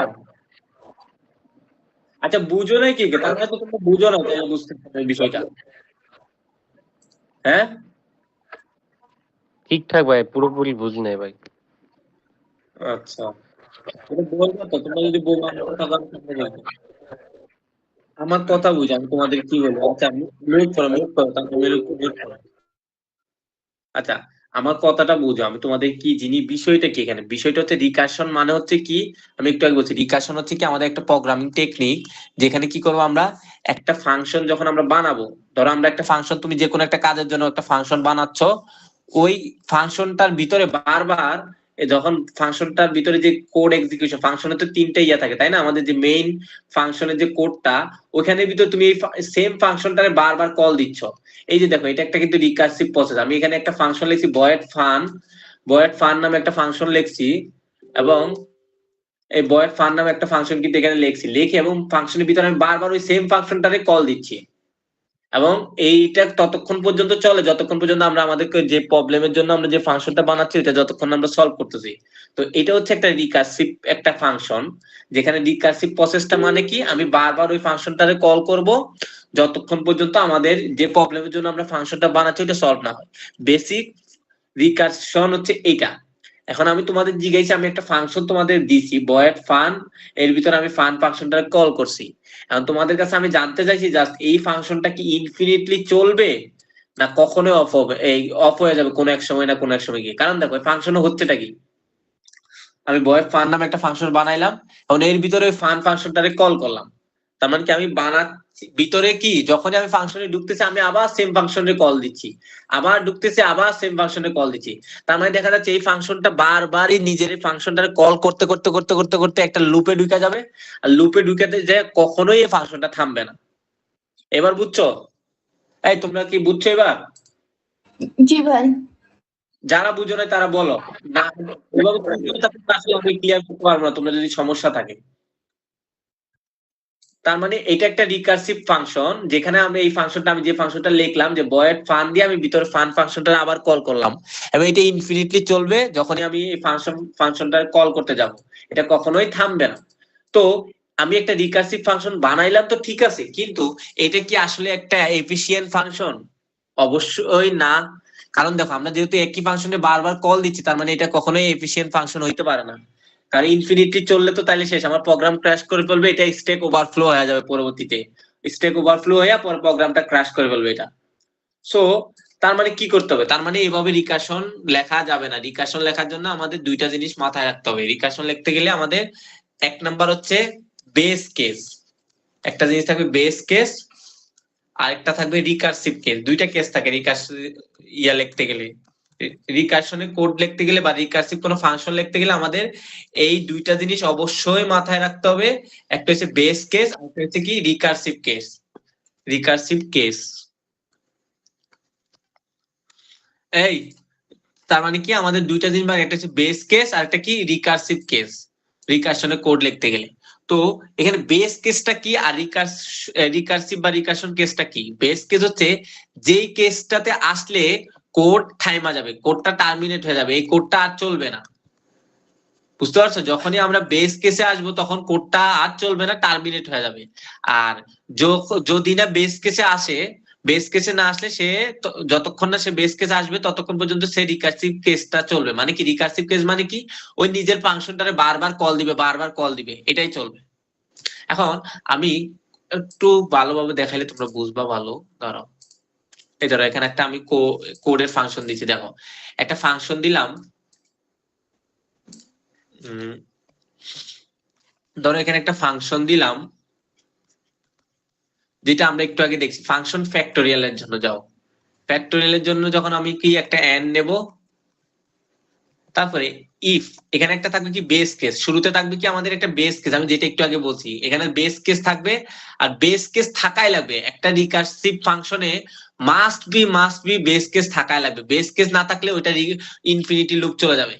আচ্ছা, বুঝো নাই কি তার মানে তো তোমরা বুঝো না, তাই বুঝতে পারবে বিষয়টা। হ্যাঁ, ঠিকঠাক ভাই, পুরোপুরি বুঝি নাই ভাই। আচ্ছা, এটা বলবো তো, তোমরা যদি বলো আমার কথা বলবো। আমার কথা বুঝো, আমি তোমাদের কি বলবো। আচ্ছা, মিউট করো, মিউট করো, তারপর মিউট করো। আচ্ছা, আমার কথাটা বুঝো, আমি তোমাদের কি জিনিস, বিষয়টা কি এখানে, বিষয়টা হচ্ছে রিকারশন মানে হচ্ছে কি, আমি একটু আগে বলছি রিকারশন হচ্ছে কি আমাদের একটা প্রোগ্রামিং টেকনিক, যেখানে কি করবো আমরা একটা ফাংশন যখন আমরা বানাবো, ধরো আমরা একটা ফাংশন, তুমি যে কোনো একটা কাজের জন্য একটা ফাংশন বানাচ্ছ, ওই ফাংশনটার ভিতরে বারবার যখন ফাংশনটার ভিতরে যে কোড এক্সিকিউশন, ফাংশনে তো তিনটা ইয়া থাকে তাই না, আমাদের যে মেইন ফাংশনের যে কোডটা, ওখানের ভিতরে তুমি এই সেম ফাংশনটারে বারবার কল দিচ্ছ। এই যে দেখো, এটা একটা কিন্তু রিকার্সিভ প্রসেস। আমি এখানে একটা ফাংশন লিখছি বয়েড ফান নামে একটা ফাংশন লিখছি, এবং এই বয়েড ফান নামে একটা ফাংশন কিন্তু এখানে লিখে এবং ফাংশনের ভিতরে আমি বারবার ওই সেম ফাংশনটারে কল দিচ্ছি, এবং এইটা ততক্ষণ পর্যন্ত চলে যতক্ষণ পর্যন্ত আমরা আমাদেরকে যে প্রবলেমের জন্য আমরা যে ফাংশনটা বানাচ্ছি এটা যতক্ষণ আমরা সলভ করতেছি। তো এটা হচ্ছে একটা রিকার্সিভ একটা ফাংশন, যেখানে রিকার্সিভ প্রসেসটা মানে কি, আমি বারবার ওই ফাংশনটারে কল করব যতক্ষণ পর্যন্ত আমাদের যে প্রবলেমের জন্য আমরা ফাংশনটা বানাচ্ছি ওটা সলভ না হয়। বেসিক রিকারশন হচ্ছে এইটা। এখন আমি তোমাদের জিজ্ঞাসা, আমি একটা ফাংশন তোমাদের দিছি বয়েড ফান, এর ভিতরে আমি ফান ফাংশনটা কল করছি। এখন তোমাদের কাছে আমি জানতে চাইছি জাস্ট এই ফাংশনটা কি ইনফিনিটলি চলবে না কখনোই অফ হবে, এই অফ হয়ে যাবে কোনো এক সময় না কোনো এক সময় গিয়ে। কারণ দেখো ফাংশন হচ্ছেটা কি, আমি বয়েড ফান নামে একটা ফাংশন বানাইলাম, এখন এর ভিতরে ফান ফাংশনটারে কল করলাম, তার মানে কি আমি বানাচ্ছি ভিতরে কি, যখনই আমি ফাংশনে ঢুকতেছি আমি আবার সেম ফাংশনে কল দিচ্ছি, আবার ঢুকতেছি আবার সেম ফাংশনে কল দিচ্ছি। তার মানে দেখা যাচ্ছে এই ফাংশনটা বারবারই নিজের ফাংশনটারে কল করতে করতে করতে করতে করতে একটা লুপে ঢুকে যাবে, আর লুপে ঢুকাতে যে কখনোই এই ফাংশনটা থামবে না। এবার বুঝছো? এই তোমরা কি বুঝছো এবার? জি ভাই। যারা বুঝো না তারা বলো, না এভাবে আসলে আমি ক্লিয়ার করতে পারবো না তোমরা যদি সমস্যা থাকে। তার মানে এটা একটা রিকার্সিভ ফাংশন, যেখানে আমি এই ফাংশনটা, আমি যে ফাংশনটা লিখলাম যে বয়েড ফান দিয়ে আমি ভিতরে ফান ফাংশনটা আবার কল করলাম, এবং এটা ইনফিনিটলি চলবে যখনই আমি এই ফাংশনটা কল করতে যাব, এটা কখনোই থামবে না। তো আমি একটা রিকার্সিভ ফাংশন বানাইলাম তো ঠিক আছে, কিন্তু এটা কি আসলে একটা এফিশিয়েন্ট ফাংশন? অবশ্যই না। কারণ দেখো, আমরা যেহেতু একই ফাংশনে বারবার কল দিচ্ছি, তার মানে এটা কখনোই এফিশিয়েন্ট ফাংশন হইতে পারে না। কারণ ইনফিনিটলি চললে তো তাহলে শেষ, আমার প্রোগ্রাম ক্র্যাশ করে ফেলবে, এটা স্ট্যাক ওভারফ্লো হয়ে যাবে, পরবর্তীতে স্ট্যাক ওভারফ্লো হয়ে পরে প্রোগ্রামটা ক্র্যাশ করে ফেলবে এটা। সো তার মানে কি করতে হবে, তার মানে এইভাবে রিকার্শন লেখা যাবে না। রিকার্শন লেখার জন্য আমাদের দুইটা জিনিস মাথায় রাখতে হবে। রিকার্শন লিখতে গেলে আমাদের এক নাম্বার হচ্ছে বেস কেস, একটা জিনিস থাকবে বেস কেস, আর একটা থাকবে রিকার্সিভ কেস। দুইটা কেস থাকে রিকার্সিভ লিখতে গেলে, রিকার্শনের কোড লিখতে গেলে বা রিকার্সিভ কোনো ফাংশন লিখতে গেলে আমাদের এই দুইটা জিনিস অবশ্যই মাথায় রাখতে হবে। একটা হচ্ছে বেস কেস, আর একটা হচ্ছে কি রিকার্সিভ কেস। রিকার্সিভ কেস এই, তার মানে কি আমাদের দুইটা জিনিস, একটা হচ্ছে বেস কেস আর একটা কি রিকার্সিভ কেস, রিকার্শনের কোড লিখতে গেলে। তো এখানে বেস কেসটা কি আর রিকার্সিভ বা রিকার্শন কেসটা কি? বেস কেস হচ্ছে যেই কেসটাতে আসলে কোড থাইমা যাবে, কোডটা টার্মিনেট হয়ে যাবে, এই কোডটা আর চলবে না। বুঝতে পারছো? যখনই আমরা বেস কেসে আসবো তখন কোডটা আর চলবে না, টার্মিনেট হয়ে যাবে। আর যদি না বেস কেসে আসে, বেস কেসে না আসলে সে যতক্ষণ না সে বেস কেসে আসবে ততক্ষণ পর্যন্ত সে রিকার্সিভ কেসটা চলবে। মানে কি রিকার্সিভ কেস মানে কি, ওই নিজের ফাংশনটারে বারবার কল দিবে, বারবার কল দিবে, এটাই চলবে। এখন আমি একটু ভালোভাবে দেখাইলে তোমরা বুঝবা ভালো। ধরো এই ধরো এখানে একটা আমি কোডের ফাংশন দিচ্ছি, দেখো একটা ফাংশন দিলাম, ধরো এখানে একটা ফাংশন দিলাম যেটা আমরা একটু আগে দেখছি, ফাংশন ফ্যাক্টোরিয়াল এর জন্য। যাও ফ্যাক্টোরিয়াল এর জন্য যখন আমি কি একটা এন্ড নেব, তারপরে ইফ এখানে একটা থাকবে কি বেস কেস, শুরুতে থাকবে কি আমাদের একটা বেস কেস, আমি যেটা একটু আগে বলছি এখানে বেস কেস থাকবে, আর বেস কেস থাকাই লাগবে একটা রিকার্সিভ ফাংশনে, মাস্ট বি বেস কেস থাকাই লাগবে। বেস কেস না থাকলে ওইটা ইনফিনিটি লুপ চলে যাবে।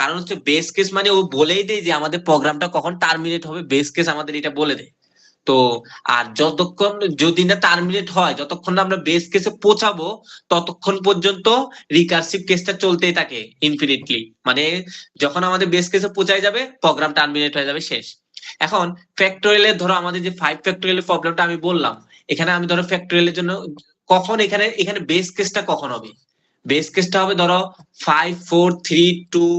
কারণ হচ্ছে বেস কেস মানে ও বলেই দেয় যে আমাদের প্রোগ্রামটা কখন টার্মিনেট হবে, বেস কেস আমাদের এটা বলে দেয়। তো আর যতক্ষণ যদি না টার্মিনেট হয়, যতক্ষণ না আমরা বেস কেসে পৌঁছাবো ততক্ষণ পর্যন্ত রিকার্সিভ কেসটা চলতেই থাকে ইনফিনিটলি। মানে যখন আমাদের বেস কেসে পৌঁছায় যাবে প্রোগ্রাম টার্মিনেট হয়ে যাবে, শেষ। এখন ফ্যাক্টোরিয়ালের ধরো আমাদের যে 5 ফ্যাক্টোরিয়ালের প্রবলেমটা আমি বললাম, এখানে আমি ধরো ফ্যাক্টোরিয়ালের জন্য কখন এখানে বেস কেসটা কখন হবে? বেস কেসটা হবে ধরো 5 4 3 2,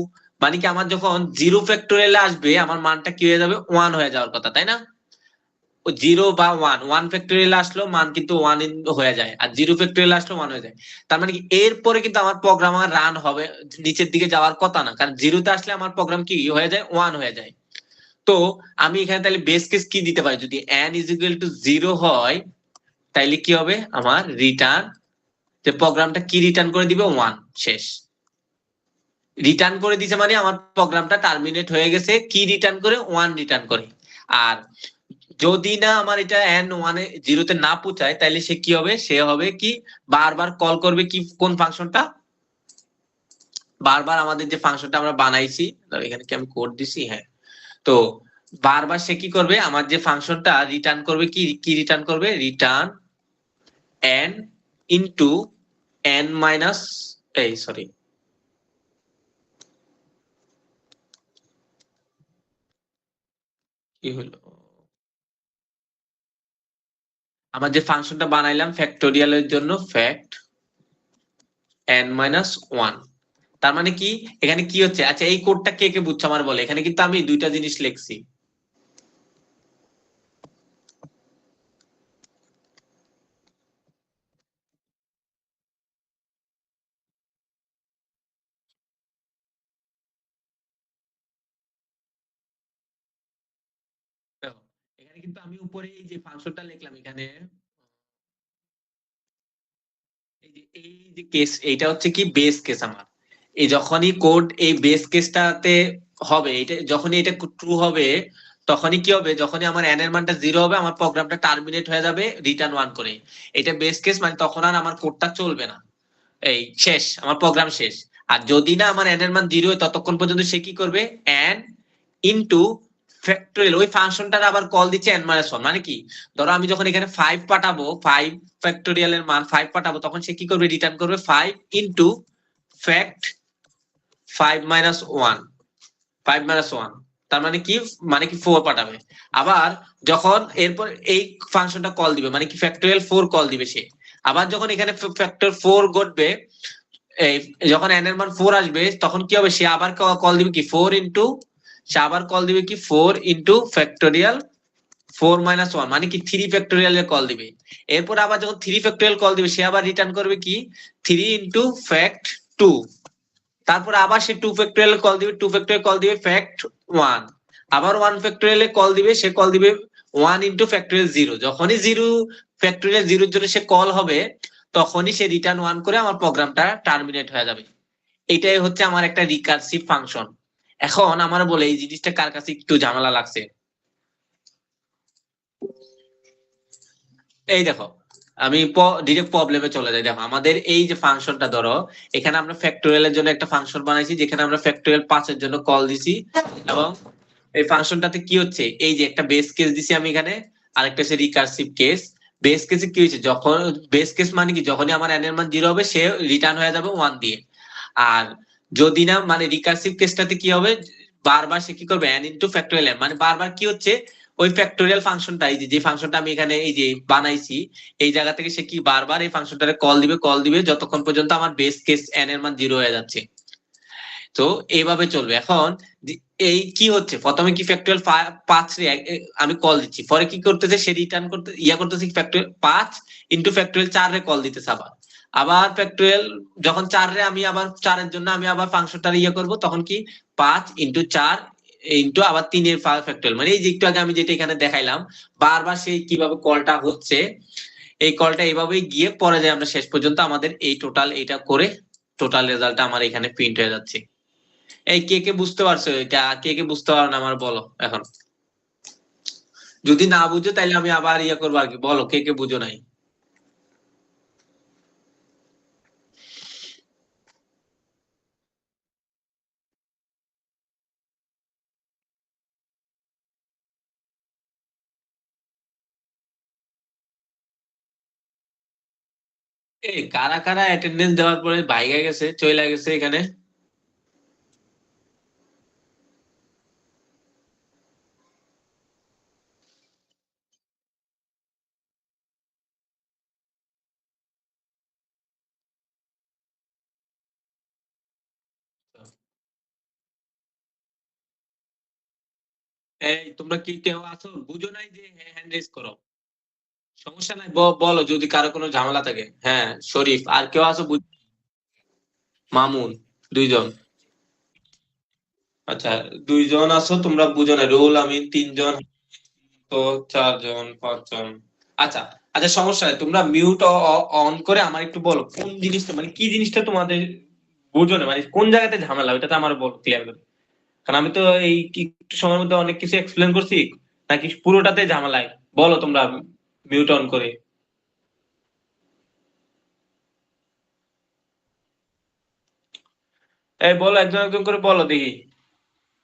মানে কি আমার যখন 0 ফ্যাক্টোরিয়ালে আসবে আমার মানটা কি হয়ে যাবে? 1 হয়ে যাওয়ার কথা, তাই না? 0 বা 1 ফ্যাক্টোরিয়াল আসলো মান কিন্তু 1 হয়ে যায়, আর 0 ফ্যাক্টোরিয়াল আসলো 1 হয়ে যায়। তার মানে কি এরপরে কিন্তু আমার প্রোগ্রাম আর রান হবে, নিচের দিকে যাওয়ার কথা না, কারণ 0 তে আসলে আমার প্রোগ্রাম কি হয়ে যায়? 1 হয়ে যায়। তো আমি এখানে তাহলে বেস কেস কি দিতে পারি? যদি n = 0 হয় তাইলে কি হবে? আমার রিটার্ন, যে প্রোগ্রামটা কি রিটার্ন করে দিবে? 1, শেষ। রিটার্ন করে দিছে মানে আমার প্রোগ্রামটা টার্মিনেট হয়ে গেছে। কি রিটার্ন করে? 1 রিটার্ন করে। আর যদি না আমার এটা n 0 তে না পৌঁছায় তাহলে সে কি হবে? সে হবে কি বারবার কল করবে কি, কোন ফাংশনটা? বারবার আমাদের যে ফাংশনটা আমরা বানাইছি, এখানে কি আমি কোড দিছি? হ্যাঁ। তো বারবার সে কি করবে? আমার যে ফাংশনটা রিটার্ন করবে কি, কি রিটার্ন করবে? Return n into n minus, এই সরি, কি হলো, আমার যে ফাংশনটা বানাইলাম ফ্যাক্টোরিয়ালের জন্য, ফ্যাক্ট n মাইনাস 1। তার মানে কি এখানে কি হচ্ছে? আচ্ছা, এই কোডটা কে কে বুঝছো আমার বলে? এখানে কিন্তু আমি দুইটা জিনিস লিখছি। দেখো, এখানে কিন্তু আমি উপরে এই যে ফাংশনটা লিখলাম এখানে, এই যে কেস, এইটা হচ্ছে কি বেস কেস আমার। এই যখনই কোড এই বেস কেসটাতে হবে, এটা যখনই এটা ট্রু হবে তখনই কি হবে? যখনই আমার n এর মানটা 0 হবে আমার প্রোগ্রামটা টার্মিনেট হয়ে যাবে রিটার্ন 1 করে। এটা বেস কেস, মানে তখন আর আমার কোডটা চলবে না, এই শেষ, আমার প্রোগ্রাম শেষ। আর যদি না আমার n এর মান 0 হয় ততক্ষণ পর্যন্ত সে কি করবে? n ইনটু ফ্যাক্টোরিয়াল, ওই ফাংশনটার আবার কল দিচ্ছে n মাইনাস 1। মানে কি, ধরো আমি যখন এখানে 5 পাঠাবো, 5 ফ্যাক্টোরিয়ালের মান 5 পাঠাবো, তখন সে কি করবে? রিটার্ন করবে 5 ইনটু ফ্যাক্ট 5 মাইনাস 1, 5 মাইনাস 1। তার মানে কি, মানে কি 4 পাঠাবে। আবার যখন এরপর এই ফাংশনটা কল দিবে, মানে কি ফ্যাক্টোরিয়াল 4 কল দিবে সে। আবার যখন এখানে ফ্যাক্টর 4 ঘটবে, এই যখন n এর মান 4 আসবে তখন কি হবে? সে আবার কল দিবে কি 4 ইনটু, সে আবার কল দিবে কি 4 ইনটু ফ্যাক্টোরিয়াল 4 মাইনাস 1, মানে কি 3 ফ্যাক্টোরিয়াল এর কল দিবে। এরপর আবার যখন 3 ফ্যাক্টোরিয়াল কল দিবে সে আবার রিটার্ন করবে কি 3 ইনটু ফ্যাক্ট 2। তারপর আবার সে 2 ফ্যাক্টোরিয়াল কল দিবে, 2 ফ্যাক্টোরিয়াল কল দিবে ফ্যাক্ট 1। আবার 1 ফ্যাক্টোরিয়াল কল দিবে, সে কল দিবে 1 ইনটু ফ্যাক্টোরিয়াল 0। যখনই 0 ফ্যাক্টোরিয়াল 0 এর জন্য সে কল হবে তখনই সে রিটার্ন 1 করে আমার প্রোগ্রামটা টার্মিনেট হয়ে যাবে। এটাই হচ্ছে আমার একটা রিকার্সিভ ফাংশন। এখন আমার বলে এই জিনিসটা কার কাছে একটু ঝামেলা লাগছে? এই দেখো, আমি ডিরেক্ট প্রবলেমে চলে যাই। দেখো আমাদের এই যে ফাংশনটা, ধরো এখানে আমরা ফ্যাক্টোরিয়ালের জন্য একটা ফাংশন বানাইছি যেখানে আমরা ফ্যাক্টোরিয়াল 5 এর জন্য কল দিছি, এবং এই ফাংশনটাতে কি হচ্ছে? এই যে একটা বেস কেস দিছি আমি এখানে, আরেকটা হচ্ছে রিকার্সিভ কেস। বেস কেসে কি হয়েছে? যখন বেস কেস মানে কি, যখনই আমার n এর মান 0 হবে সে রিটার্ন হয়ে যাবে 1 দিয়ে। আর যদি না, মানে রিকার্সিভ কেসটাতে কি হবে? বারবার সে কি করবে? n ইনটু ফ্যাক্টোরিয়াল n, মানে বারবার কি হচ্ছে? ওই ফ্যাক্টোরিয়াল ফাংশনটা, এই যে ফাংশনটা আমি এখানে এই যে বানাইছি, এই জায়গা থেকে সে কি বারবার এই ফাংশনটারে কল দিবে যতক্ষণ পর্যন্ত আমার বেস কেস n এর মান 0 হয়ে যাচ্ছে। তো এইভাবে চলবে। এখন এই কি হচ্ছে? প্রথমে কি ফ্যাক্টোরিয়াল 5 রে আমি কল দিচ্ছি, পরে কি করতেছে? সে রিটার্ন করতে করতেছে ফ্যাক্টোরিয়াল 5 ইনটু ফ্যাক্টোরিয়াল 4 রে কল দিতেছে। আবার আবার ফ্যাক্টোরিয়াল যখন 4 রে, আমি আবার 4 এর জন্য আমি আবার ফাংশনটা করব, তখন কি 5 ইনটু 4 ইনটু আবার 3 এর ফ্যাক্টোরিয়াল, মানে এই যে একটু আগে আমি যেটা এখানে দেখাইলাম বারবার সেই কিভাবে কলটা হচ্ছে, এই কলটা এইভাবেই গিয়ে পরে যায় আমরা শেষ পর্যন্ত আমাদের এই টোটাল এইটা করে টোটাল রেজাল্টটা আমার এখানে প্রিন্ট হয়ে যাচ্ছে। এই কে কে বুঝতে পারছো এটা? কে কে বুঝতে পারো না আমার বলো এখন। যদি না বুঝো তাহলে আমি আবার করবো আর কি। বলো কে কে বুঝো নাই। এই কারা কারা অ্যাটেন্ডেন্স দেওয়ার পরে ভাইগা গেছে চইলা গেছে এখানে? এই তোমরা কি কেউ আছো বুঝো নাই যে হ্যান্ড রেজ করো? সমস্যা নাই, বলো যদি কারো কোনো ঝামেলা থাকে। হ্যাঁ শরীফ, আর কেউ আছো মামুন, দুইজন। আচ্ছা, দুইজন আছো তোমরা বুঝো না। রুল আমিন তিনজন, তো চারজন পাঁচজন। আচ্ছা আচ্ছা, সমস্যা নাই, তোমরা মিউট অন করে আমার একটু বলো কোন জিনিসটা, মানে কি জিনিসটা তোমাদের বুঝো না, মানে কোন জায়গাতে ঝামেলা, ওইটা তো আমার বলো ক্লিয়ার করে। কারণ আমি তো এই একটু সময়ের মধ্যে অনেক কিছু এক্সপ্লেন করছি, নাকি পুরোটাতে ঝামেলায়? বলো তোমরা মিউট অন করে। এই বলো, একজন একজন করে বলো দেখি।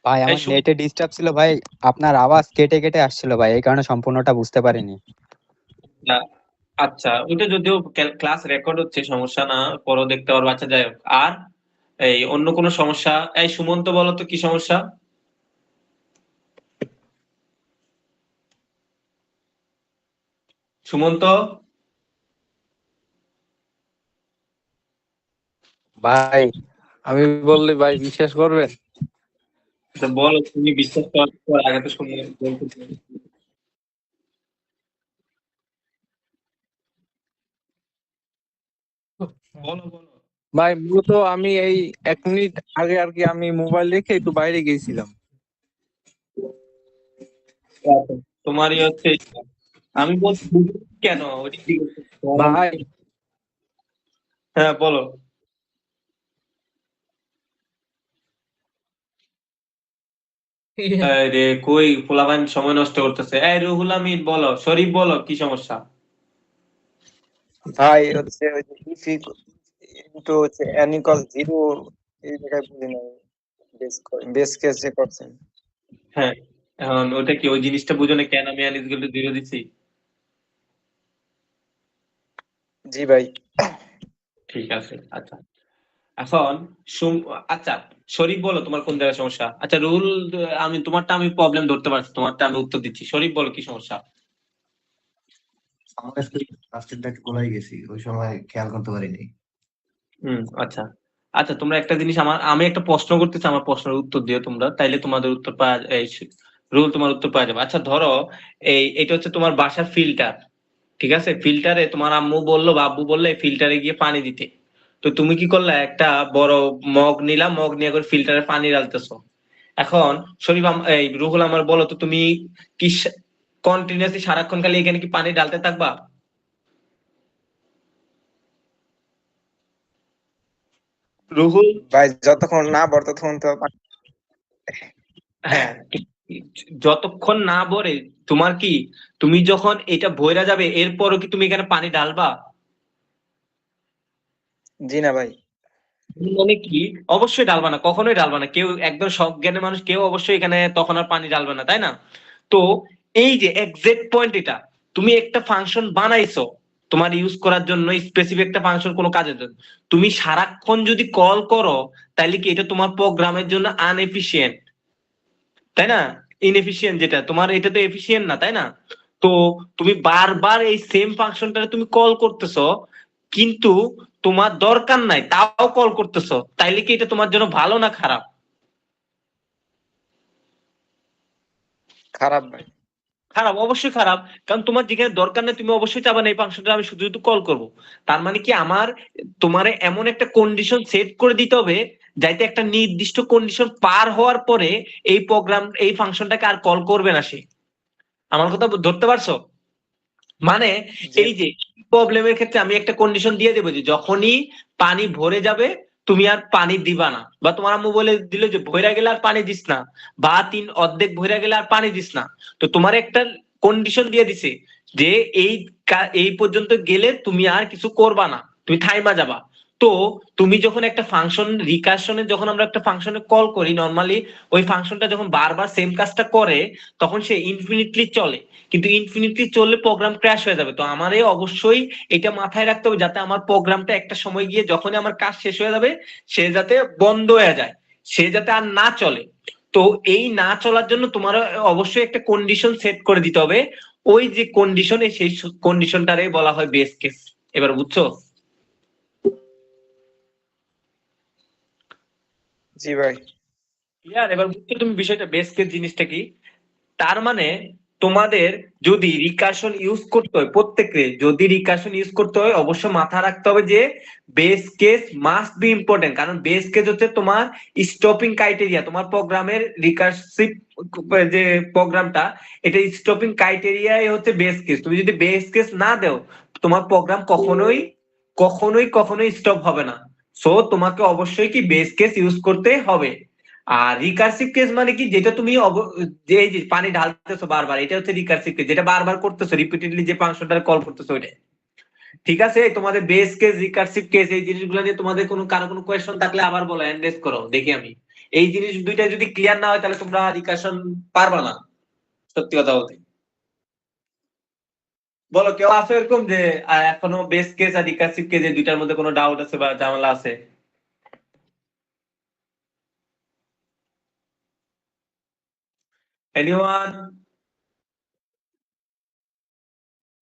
ভাই এই আমার নেটে ডিস্টার্ব ছিল ভাই, আপনার আওয়াজ কেটে কেটে আসছিল ভাই, এই কারণে সম্পূর্ণটা বুঝতে পারিনি। আচ্ছা, ওইটা যদিও ক্লাস রেকর্ড হচ্ছে, সমস্যা না, পরও দেখতে পারবো। আচ্ছা যাই হোক, আর এই অন্য কোনো সমস্যা? এই সুমন্ত বলো তো কি সমস্যা? সুমন্ত, ভাই আমি বললে ভাই বিশ্বাস করবেন? আচ্ছা বলো, তুমি বিশ্বাস করার পর আগে তো শুনে বলতে। বলো বলো। ভাই মূলত আমি এই 1 মিনিট আগে আর কি আমি মোবাইল রেখে একটু বাইরে গেছিলাম। আচ্ছা, তোমারই হচ্ছে আমি বলছি কেন ওইটা কি করতে? ভাই হ্যাঁ বলো। রে কই পোলাপান সময় নষ্ট করতেছে। এই রুহুল আমিন বলো, শরীফ বলো কি সমস্যা? ভাই হচ্ছে ওই যে ইফি ইনটু হচ্ছে n equals 0 এই জায়গায় বুঝি নাই বেস কেস যে করছেন। হ্যাঁ, এখন ওটা কি ওই জিনিসটা বুঝো না কেন আমি আনিস গুলো জিরো দিছি? জি ভাই। ঠিক আছে, আচ্ছা। এখন আচ্ছা শরীফ বলো তোমার কোন জায়গায় সমস্যা। আচ্ছা রুল, আমি তোমারটা আমি প্রবলেম ধরতে পারছি, তোমারটা আমি উত্তর দিচ্ছি। শরীফ বলো কি সমস্যা? আমার আসলে লাস্টের দাগ গোলাই গেছি, ওই সময় খেয়াল করতে পারিনি। আচ্ছা আচ্ছা, তোমরা একটা জিনিস, আমি একটা প্রশ্ন করতেছি, আমার প্রশ্নের উত্তর দিও তোমরা, তাইলে তোমাদের উত্তর পাওয়া এই রুল তোমার উত্তর পাওয়া যাবে। আচ্ছা ধরো এটা হচ্ছে তোমার বাসার ফিল্টার, ঠিক আছে? ফিল্টারে তোমার আম্মু বললো বা আব্বু বললো এই ফিল্টারে গিয়ে পানি দিতে। তো তুমি কি করলা, একটা বড় মগ নিলা, মগ নিয়ে করে ফিল্টারে পানি ঢালতেছো। এখন শরীফ এই রুহুল আমার বলো তো, তুমি কি কন্টিনিউয়াসলি সারাক্ষণ খালি এখানে কি পানি ঢালতে থাকবা? রুহুল, ভাই যতক্ষণ না ভরে ততক্ষণ তো হ্যাঁ, যতক্ষণ না ভরে তোমার কি, তুমি যখন এটা ভইরা যাবে এরপরও কি তুমি এখানে পানি ঢালবা? জি না ভাই। মানে কি, অবশ্যই ঢালবা না, কখনোই ঢালবা না। কেউ একদম সজ্ঞানের মানুষ কেউ অবশ্যই এখানে তখন আর পানি ঢালবে না, তাই না? তো এই যে এক্সাক্ট পয়েন্ট, এটা তুমি একটা ফাংশন বানাইছো তোমার ইউজ করার জন্য, স্পেসিফিক একটা ফাংশন কোনো কাজের জন্য। তুমি সারাক্ষণ যদি কল করো, তাহলে কি এটা তোমার প্রোগ্রামের জন্য আনএফিশিয়েন্ট, তাই না? ইনএফিশিয়েন্ট, যেটা তোমার এটা তো এফিশিয়েন্ট না, তাই না? তো তুমি বারবার এই সেম ফাংশনটা তুমি কল করতেছো, কিন্তু তোমার দরকার নাই তাও কল করতেছো, তাইলে কি এটা তোমার জন্য ভালো না খারাপ? খারাপ ভাই। খারাপ, অবশ্যই খারাপ। কারণ তোমার যেখানে দরকার নেই তুমি অবশ্যই চাবা না এই ফাংশনটা আমি শুধু শুধু কল করব। তার মানে কি আমার তোমারে এমন একটা কন্ডিশন সেট করে দিতে হবে, যাইতে একটা নির্দিষ্ট কন্ডিশন পার হওয়ার পরে এই প্রোগ্রাম এই ফাংশনটাকে আর কল করবে না সে। আমার কথা ধরতে পারছো? মানে জি এই যে প্রবলেমের ক্ষেত্রে আমি একটা কন্ডিশন দিয়ে দেবো যে যখনই পানি ভরে যাবে তুমি আর পানি দিবা না, বা তোমার আম্মু বলে দিল যে ভইরা গেলে আর পানি দিস না, বা অর্ধেক ভইরা গেলে আর পানি দিস না। তো তোমার একটা কন্ডিশন দিয়ে দিছে যে এই এই পর্যন্ত গেলে তুমি আর কিছু করবা না, তুমি থাইমা যাবা। তো তো তুমি যখন একটা ফাংশন রিকারশনে যখন আমরা একটা ফাংশনে কল করি নর্মালি ওই ফাংশনটা যখন বারবার সেম কাজটা করে তখন সে ইনফিনিটলি চলে, কিন্তু ইনফিনিটলি চললে প্রোগ্রাম ক্র্যাশ হয়ে যাবে। তো আমারে অবশ্যই এটা মাথায় রাখতে হবে যাতে আমার প্রোগ্রামটা একটা সময় গিয়ে যখনই আমার কাজ শেষ হয়ে যাবে সে যাতে বন্ধ হয়ে যায়, সে যাতে আর না চলে। তো এই না চলার জন্য তোমার অবশ্যই একটা কন্ডিশন সেট করে দিতে হবে, ওই যে কন্ডিশনে সেই কন্ডিশনটারে বলা হয় বেস কেস। এবার বুঝছো? জি ভাই। ক্লিয়ার? এবার বুঝছো তুমি বিষয়টা বেস কেস জিনিসটা কি? তার মানে তোমাদের যদি রিকারশন ইউজ করতে হয়, প্রত্যেককে যদি রিকারশন ইউজ করতে হয় অবশ্যই মাথা রাখতে হবে যে base case must be important, কারণ বেস কেস হচ্ছে তোমার স্টপিং ক্রাইটেরিয়া। তোমার প্রোগ্রামের রিকারসিভ যে প্রোগ্রামটা এটা স্টপিং ক্রাইটেরিয়াই হচ্ছে বেস কেস। তুমি যদি বেস কেস না দাও তোমার প্রোগ্রাম কখনোই কখনোই কখনোই স্টপ হবে না। সো তোমাকে অবশ্যই কি বেস কেস ইউজ করতে হবে। আর রিকারসিভ কেস মানে কি, যেটা তুমি যে এই যে পানি ঢালতেছো বারবার, এটা হচ্ছে রিকারসিভ কেস, যেটা বারবার করতেছো রিপিটেডলি যে ফাংশনটা কল করতেছো ওইটা। ঠিক আছে? তোমাদের বেস কেস রিকারসিভ কেস এই জিনিসগুলো নিয়ে তোমাদের কারো কোনো কোয়েশ্চন থাকলে আবার বলো, হ্যান্ড রেজ করো, দেখি আমি। এই জিনিস দুইটা যদি ক্লিয়ার না হয় তাহলে তোমরা রিকারশন পারবা না, সত্যি কথা বলতে। বলো, কেউ আছে এরকম যে এখনো বেস কেস আর রিকারসিভ কেস এই দুইটার মধ্যে কোনো ডাউট আছে বা ঝামেলা আছে? এনিওয়ান?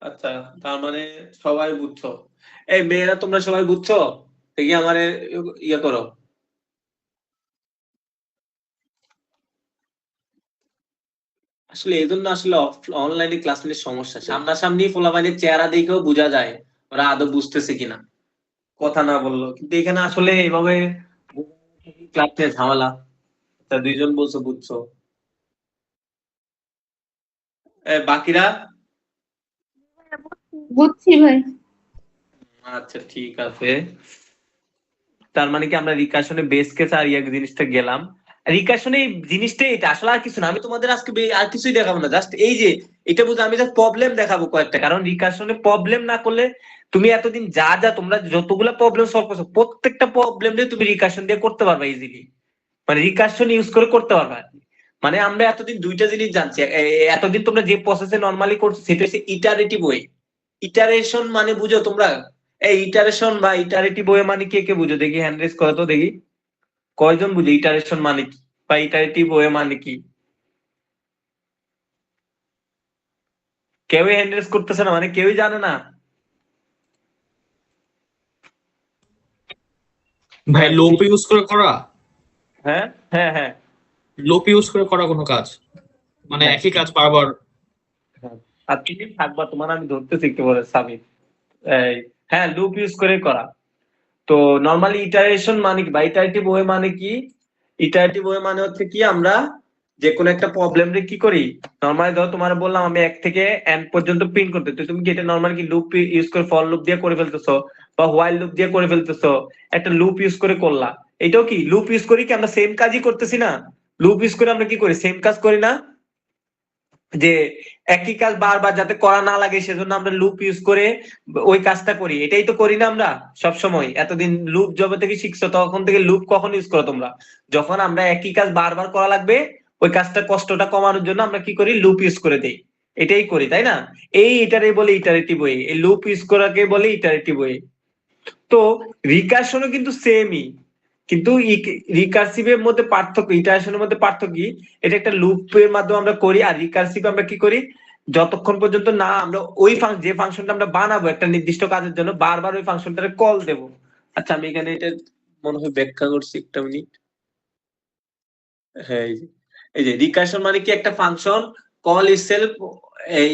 আচ্ছা, তার মানে সবাই বুঝছো। এই মেয়েরা তোমরা সবাই বুঝছো? দেখি আমারে ইয়ে করো। আসলে এই জন্য আসলে অনলাইনে ক্লাস নিলে সমস্যা, সামনাসামনি পোলাপাইনের চেহারা দেখেও বোঝা যায় ওরা আদৌ বুঝতেছে কিনা, কথা না বললো। কিন্তু এখানে আসলে এইভাবে ক্লাস নিয়ে ঝামেলা। তা দুইজন বলছো বুঝছো, বাকিরা? বুঝছি ভাই। আচ্ছা ঠিক আছে। তার মানে কি আমরা রিকার্শনে বেস কেস আর ইয়ে জিনিসটা গেলাম। রিকার্শনে এই জিনিসটা এটা আসলে আর কিছু না, আমি তোমাদের আজকে আর কিছুই দেখাবো না, জাস্ট এই যে এটা বুঝে আমি জাস্ট প্রবলেম দেখাবো কয়েকটা। কারণ রিকার্শনে প্রবলেম না করলে তুমি এতদিন যা যা তোমরা যতগুলা প্রবলেম সলভ করছো প্রত্যেকটা প্রবলেম দিয়ে তুমি রিকার্শন দিয়ে করতে পারবা ইজিলি, মানে রিকার্শন ইউজ করে করতে পারবা। মানে আমরা এতদিন দুইটা জিনিস জানছি, এতদিন তোমরা যে প্রসেসে নরমালি করছো সেটা হচ্ছে ইটারেটিভ ওয়ে। ইটারেশন মানে বুঝো তোমরা? এই ইটারেশন বা ইটারেটিভ ওয়ে মানে কে কে বুঝো দেখি, হ্যান্ড রেজ করো তো দেখি কয়জন বুঝো ইটারেশন মানে কি বা ইটারেটিভ ওয়ে মানে কি? কেউই হ্যান্ড রেজ করতেছে না, মানে কেউই জানে না। ভাই লোপ ইউজ করে করা, হ্যাঁ হ্যাঁ হ্যাঁ, লোপ ইউজ করে করা কোনো কাজ, মানে একই কাজ বারবার। আর তুমি থাকবা তোমার আমি ধরতেছি একটু বলে সাবিত। এই হ্যাঁ, লুপ ইউজ করে করা। তো নরমালি ইটারেশন মানে কি বা ইটারেটিভ ওয়ে মানে কি? ইটারেটিভ ওয়ে মানে হচ্ছে কি, আমরা যে কোনো একটা প্রবলেম রে কি করি, নরমালি ধরো তোমার বললাম আমি 1 থেকে n পর্যন্ত প্রিন্ট করতে, তো তুমি কি এটা নরমাল কি লুপ ইউজ করে ফর লুপ দিয়ে করে ফেলতেছো বা হোয়াইল লুপ দিয়ে করে ফেলতেছো, একটা লুপ ইউজ করে করলা। এটাও কি লুপ ইউজ করি, কি আমরা সেম কাজই করতেছি না? লুপ ইউজ করে আমরা কি করি, সেম কাজ করি না? যে একই কাজ বারবার যাতে করা না লাগে সেজন্য আমরা লুপ ইউজ করে ওই কাজটা করি, এটাই তো করি না আমরা সব সময়? এতদিন লুপ যবে থেকে শিখছো তখন থেকে লুপ কখন ইউজ করো তোমরা? যখন আমরা একই কাজ বারবার করা লাগবে ওই কাজটা কষ্টটা কমানোর জন্য আমরা কি করি, লুপ ইউজ করে দেই, এটাই করি তাই না? এটারে বলে ইটারেটিভ ওয়ে, এই লুপ ইউজ করাকে বলে ইটারেটিভ ওয়ে। তো রিকারশনও কিন্তু সেমই, কিন্তু রিকার্সিভের মধ্যে পার্থক্য, ইটারেশনের মধ্যে পার্থক্য কি, এটা একটা লুপের মাধ্যমে আমরা করি, আর রিকার্সিভ আমরা কি করি, যতক্ষণ পর্যন্ত না আমরা ওই যে ফাংশনটা আমরা বানাবো একটা নির্দিষ্ট কাজের জন্য বারবার ওই ফাংশনটারে কল দেব। আচ্ছা আমি এখানে এটা মনে হয় ব্যাখ্যা করছি, একটা মিনিট। হ্যাঁ, এই যে রিকারশন মানে কি, একটা ফাংশন কল ইটসেলফ এই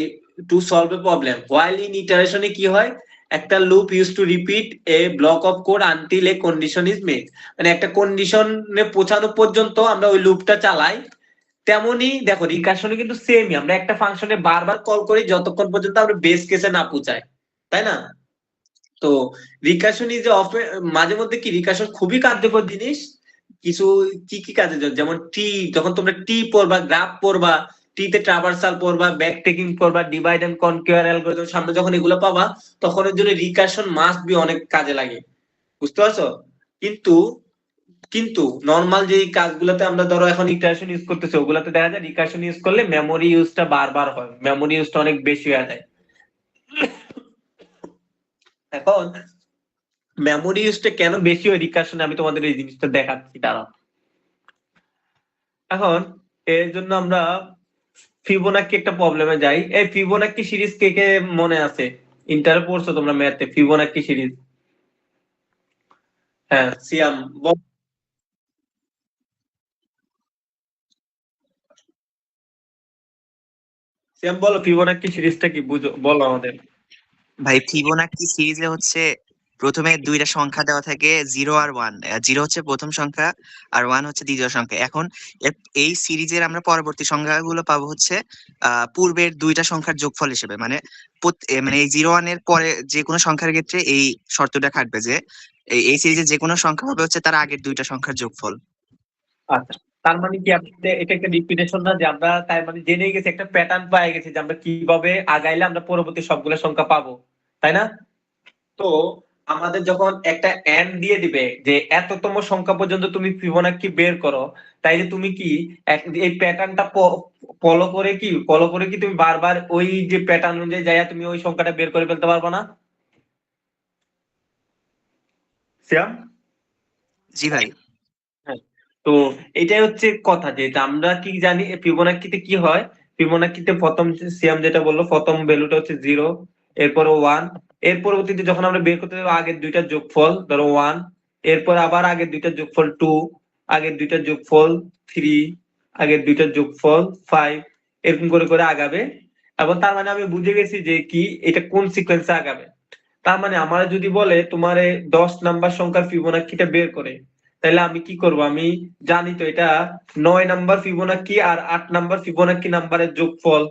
to solve a problem, while in ইটারেশনে কি হয়, একটা loop use to repeat a block of code until a condition is met, মানে একটা কন্ডিশনে পৌঁছানো পর্যন্ত আমরা ওই লুপটা চালাই। তেমনি দেখো রিকারশনে কিন্তু সেমই, আমরা একটা ফাংশনে বারবার কল করি যতক্ষণ পর্যন্ত আমরা বেস কেসে না পৌঁছাই, তাই না? তো রিকারশন ইজ মাঝে মধ্যে কি রিকারশন খুবই কার্যকর জিনিস কিছু কি কি কাজের জন্য, যেমন টি, যখন তোমরা টি পড়বা, গ্রাফ পড়বা, টি তে ট্রাভার্সাল পড়বা, ব্যাক টেকিং পড়বা, ডিভাইড এন্ড কনকিউর অ্যালগরিদম, সামনে যখন এগুলো পাবা তখন এর জন্য রিকারশন মাস্ট বি অনেক কাজে লাগে। বুঝতে পারছো? কিন্তু কিন্তু নর্মাল যে কাজগুলোতে আমরা ধরো এখন ইটারেশন ইউজ করতেছি, ওগুলাতে দেখা যায় রিকারশন ইউজ করলে মেমোরি ইউজটা বারবার হয়, মেমোরি ইউজটা অনেক বেশি হয়ে যায়। এখন মেমোরি ইউজটা কেন বেশি হয় রিকারশনে, আমি তোমাদের এই জিনিসটা দেখাচ্ছি দাঁড়াও। এখন এর জন্য আমরা ফিবোনাকি একটা প্রবলেমে যাই। এই ফিবোনাকি সিরিজ কে কে মনে আছে? ইন্টারে পড়ছো তোমরা ম্যাথে ফিবোনাকি সিরিজ? হ্যাঁ সিয়াম সিয়াম বলো ফিবোনাকি সিরিজটা কি বুঝো, বলো আমাদের। ভাই ফিবোনাকি সিরিজে হচ্ছে প্রথমে দুইটা সংখ্যা দেওয়া থাকে, 0 আর 1। 0 হচ্ছে প্রথম সংখ্যা আর 1 হচ্ছে দ্বিতীয় সংখ্যা। এখন এই সিরিজের আমরা পরবর্তী সংখ্যাগুলো পাবো হচ্ছে পূর্বের দুইটা সংখ্যার যোগফল হিসেবে। মানে মানে এই 0 1 এর পরে যে কোনো সংখ্যার ক্ষেত্রে এই শর্তটা খাটবে যে এই সিরিজের যে কোনো সংখ্যা হবে হচ্ছে তার আগের দুইটা সংখ্যার যোগফল। আচ্ছা, তার মানে কি এটা একটা রিপিটেশন না, যে আমরা তার মানে জেনে গেছি, একটা প্যাটার্ন পেয়ে গেছি যে আমরা কিভাবে আগাইলে আমরা পরবর্তী সবগুলো সংখ্যা পাবো, তাই না? তো আমাদের যখন একটা এন দিয়ে দিবে যে এততম সংখ্যা পর্যন্ত তুমি ফিবোনাকি বের করো, তাইলে তুমি কি এই প্যাটার্নটা ফলো করে কি তুমি বারবার ওই যে প্যাটার্ন অনুযায়ী যাইয়া তুমি ওই সংখ্যাটা বের করে ফেলতে পারবে না? শ্যাম? জি ভাই। হ্যাঁ। তো এটাই হচ্ছে কথা, যে আমরা কি জানি ফিবোনাক্কিতে কি হয়। ফিবোনাক্কিতে প্রথম সিয়াম যেটা বললো, প্রথম ভ্যালুটা হচ্ছে 0, এরপরে 1, এর পরবর্তীতে যখন আমরা বের করতে যাবো আগের দুইটা যোগফল ধরো 1, এরপর আবার আগের দুইটা যোগফল 2, আগের দুইটা যোগফল 3, আগের দুইটা যোগফল 5, এরকম করে করে আগাবে। এবং তার মানে আমি বুঝে গেছি যে কি এটা কোন সিকোয়েন্সে আগাবে। তার মানে আমার যদি বলে তোমারে 10 নাম্বার সংখ্যার ফিবোনাক্কিটা বের করে, তাহলে আমি কি করব? আমি জানি তো এটা 9 নাম্বার ফিবোনাক্কি আর 8 নাম্বার ফিবোনাক্কি নাম্বারের যোগফল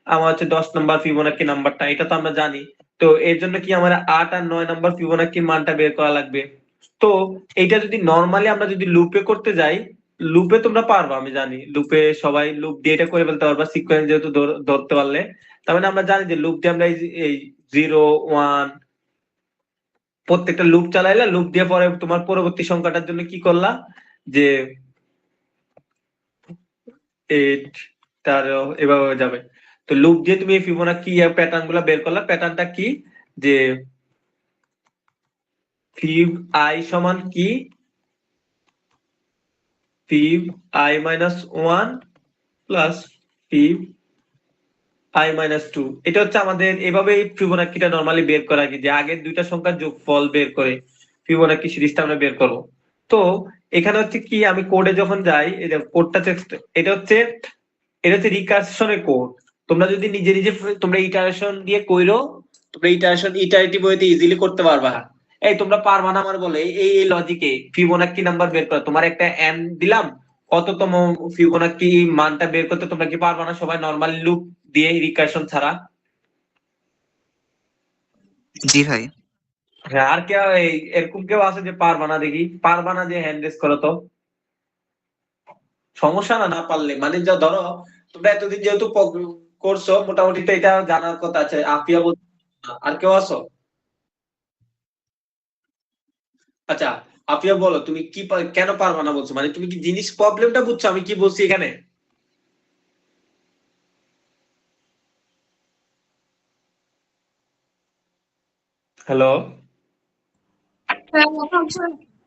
আমার হচ্ছে 10 নাম্বার ফিবোনাক্কি নাম্বারটা, এটা তো আমরা জানি। তো এর জন্য কি আমার 8 আর 9 নাম্বার ফিবোনাক্কির মানটা বের করা লাগবে। তো এটা যদি নরমালি আমরা যদি লুপে করতে যাই, লুপে তোমরা পারবা, আমি জানি লুপে সবাই লুপ দিয়ে এটা করে ফেলতে পারবা, সিকোয়েন্স যেহেতু ধরতে পারলে। তার মানে আমরা জানি যে লুপ দিয়ে আমরা এই 0 1 প্রত্যেকটা লুপ চালাইলা, লুপ দিয়ে পরে তোমার পরবর্তী সংখ্যাটার জন্য কি করলা, যে 8 তার এভাবে যাবে। তো লুপ দিয়ে তুমি ফিবোনাক্কি প্যাটার্ন গুলা বের করলা। প্যাটার্নটা কি, যে ফিব আই সমান কি, fib i minus 1 plus fib i minus 2। এটা হচ্ছে আমাদের এভাবে ফিবোনাক্কিটা নরমালি বের করা, কি যে আগের দুইটা সংখ্যার যোগফল বের করে ফিবোনাক্কি সিরিজটা আমরা বের করবো। তো এখানে হচ্ছে কি, আমি কোডে যখন যাই, এই যে কোডটা এটা হচ্ছে রিকারশনের কোড। তোমরা যদি নিজে নিজে তোমরা ইটারেশন দিয়ে কইরো, তোমরা ইটারেটিভ ওয়েতে ইজিলি করতে পারবা। এই তোমরা পারবা না আমার বলে এই লজিকে ফিবোনাক্কি নাম্বার বের করা, তোমার একটা এন দিলাম, কততম ফিবোনাক্কি মানটা বের করতে তোমরা কি পারবা না সবাই নরমাল লুপ দিয়ে রিকারশন ছাড়া? জি ভাই। হ্যাঁ, আর কেউ এরকম কেউ আছে যে পারবা না? দেখি পারবা না যে হ্যান্ড রেজ করো তো। সমস্যা না, না পারলে মানে যা ধরো তোমরা এতদিন যেহেতু করছো, মোটামুটি তো এটা জানার কথা আছে। আফিয়া বলছো, আর কেউ আছো? আচ্ছা, আফিয়া বলো তুমি কি কেন পারবা না বলছো, মানে তুমি কি জিনিস প্রবলেমটা বুঝছো আমি কি বলছি এখানে? হ্যালো?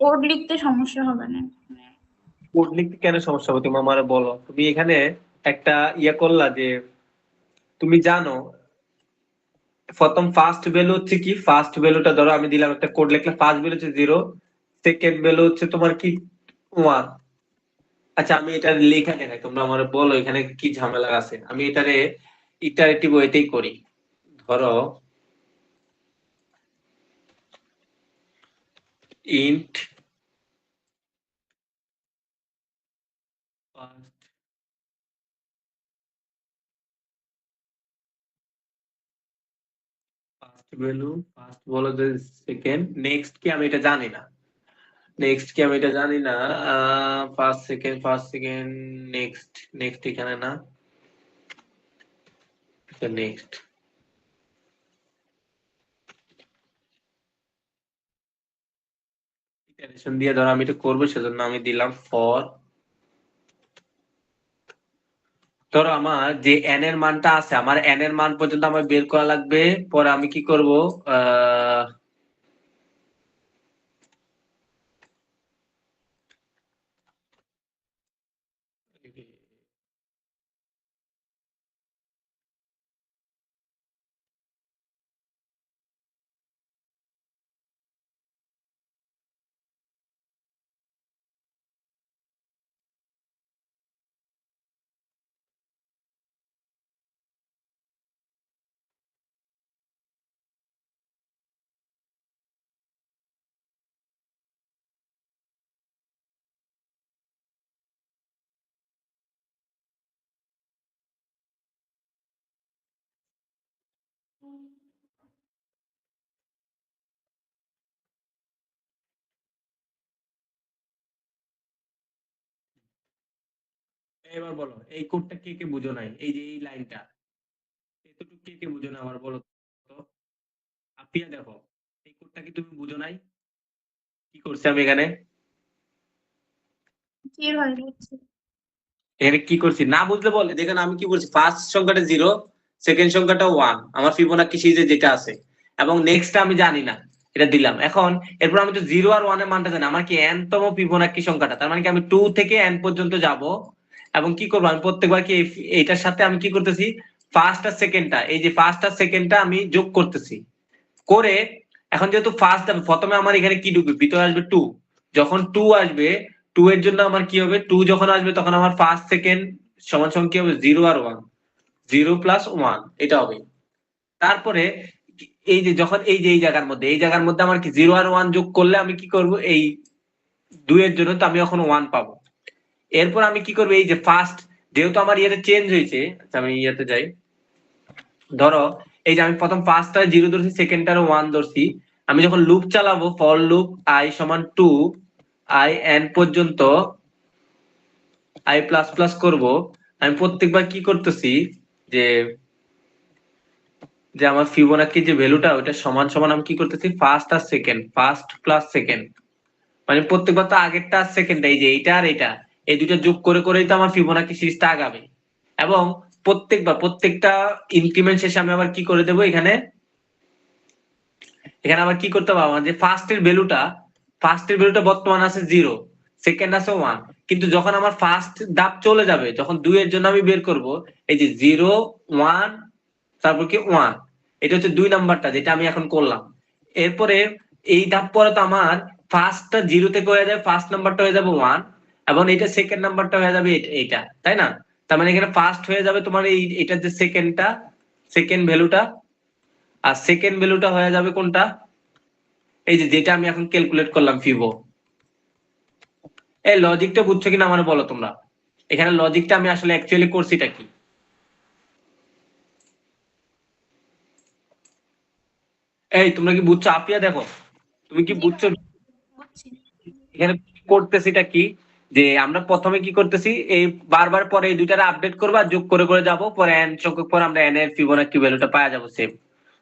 কোড লিখতে সমস্যা হবে না। কোড লিখতে কেন সমস্যা হবে তুমি আমারে বলো। তুমি এখানে একটা করলা, যে তুমি জানো প্রথম ফার্স্ট ভ্যালু হচ্ছে কি, ফার্স্ট ভ্যালুটা ধরো আমি দিলাম, একটা কোড লিখলাম, ফার্স্ট ভ্যালু হচ্ছে 0, সেকেন্ড ভ্যালু হচ্ছে তোমার কি 1। আচ্ছা, আমি এটা লেখা দেখাই, তোমরা আমার বলো এখানে কি ঝামেলা আছে। আমি এটারে ইটারেটিভ ওয়েতেই করি। ধরো ইন্ট ফার্স্ট ভ্যালু, ফার্স্ট বলো যে সেকেন্ড, নেক্সট কি আমি এটা জানি না, নেক্সট কি আমি এটা জানি না। ফার্স্ট সেকেন্ড নেক্সট, নেক্সট এখানে না, নেক্সট ইটারেশন দিয়ে ধরো আমি এটা করবো, সেজন্য আমি দিলাম ফর। ধরো আমার যে n এর মানটা আছে, আমার n এর মান পর্যন্ত আমার বের করা লাগবে। পরে আমি কি করব, আহ এবার বলো এই কোডটা কে কে বুঝো নাই, এই যে এই লাইনটা এতটুকু কে কে বুঝো না আমার বলো তো। আপিয়া দেখো, এই কোডটা কি তুমি বুঝো নাই? কি করছি আমি এখানে? কি হয় হচ্ছে? এখানে কি করছি না বুঝলে বলে, দেখেন আমি কি বলছি, ফার্স্ট সংখ্যাটা 0, সেকেন্ড সংখ্যাটা 1, আমার ফিবোনাকি সিরিজে যেটা আছে, এবং নেক্সট আমি জানি না, এটা দিলাম। এখন এরপর আমি তো 0 আর 1 এর মানটা জানি, আমার কি n তম ফিবোনাকি সংখ্যাটা, তার মানে কি আমি 2 থেকে n পর্যন্ত যাব, এবং কি করবো আমি প্রত্যেকবার কি এইটার সাথে আমি কি করতেছি, ফার্স্ট আর সেকেন্ডটা, এই যে ফার্স্ট আর সেকেন্ডটা আমি যোগ করতেছি করে। এখন যেহেতু ফার্স্ট যাবে, প্রথমে আমার এখানে কি ঢুকবে, ভিতরে আসবে 2, যখন 2 আসবে 2 এর জন্য আমার কি হবে, 2 যখন আসবে তখন আমার ফার্স্ট সেকেন্ড সমান সমান কি হবে, 0 আর 1, 0 প্লাস 1 এটা হবে। তারপরে এই যে যখন এই যে এই জায়গার মধ্যে আমার কি 0 আর 1 যোগ করলে আমি কি করব, এই 2 এর জন্য তো আমি এখন 1 পাবো। এরপর আমি কি করবো, এই যে ফার্স্ট যেহেতু আমার ইয়েতে চেঞ্জ হয়েছে, আচ্ছা আমি ইয়েতে যাই, ধরো এই যে আমি প্রথম ফার্স্টটা 0 ধরছি, সেকেন্ডটারও 1 ধরছি, আমি যখন লুপ চালাবো, ফর লুপ i সমান 2 i n পর্যন্ত i প্লাস প্লাস করব, আমি প্রত্যেকবার কি করতেছি যে যে আমার ফিবোনাকি যে ভ্যালুটা ওইটা সমান সমান আমি কি করতেছি, ফার্স্ট আর সেকেন্ড, ফার্স্ট প্লাস সেকেন্ড, মানে প্রত্যেকবার তো আগেরটা আর সেকেন্ডটা, এই যে এইটা আর এটা, এই দুইটা যোগ করে করেই তো আমার ফিবোনাকি সিরিজটা আগাবে। এবং প্রত্যেকটা ইনক্রিমেন্ট শেষে আমি আবার কি করে দেবো, এখানে আবার কি করতে পারবো, যে ফার্স্টের ভ্যালুটা বর্তমান আছে 0, সেকেন্ড আছে 1, কিন্তু যখন আমার ফার্স্ট ধাপ চলে যাবে, যখন 2 এর জন্য আমি বের করব, এই যে 0 1 তারপর কি 1, এটা হচ্ছে 2 নাম্বারটা যেটা আমি এখন করলাম। এরপরে এই ধাপ পরে তো আমার ফার্স্টটা 0 থেকে হয়ে যাবে, ফার্স্ট নাম্বারটা হয়ে যাবে 1, এবং এটা সেকেন্ড নাম্বারটা হয়ে যাবে এইটা, তাই না? তার মানে এখানে ফার্স্ট হয়ে যাবে তোমার এই এটার যে সেকেন্ড ভ্যালুটা, আর সেকেন্ড ভ্যালুটা হয়ে যাবে কোনটা, এই যে যেটা আমি এখন ক্যালকুলেট করলাম ফিবো। এই লজিকটা বুঝছো কিনা আমার বলো তোমরা, এখানে লজিকটা আমি আসলে অ্যাকচুয়ালি করছিটা কি? এই তোমরা কি বুঝছো? আপিয়া দেখো, তুমি কি বুঝছো বুঝছি। এখানে করতেছিটা কি? যে আমরা প্রথমে কি করতেছি, এই বারবার পরে এই দুইটারে আপডেট করবো আর যোগ করে করে যাবো, পরে n সংখ্যক পর আমরা n এর ফিবোনাকি ভ্যালুটা পাওয়া যাবো সেম।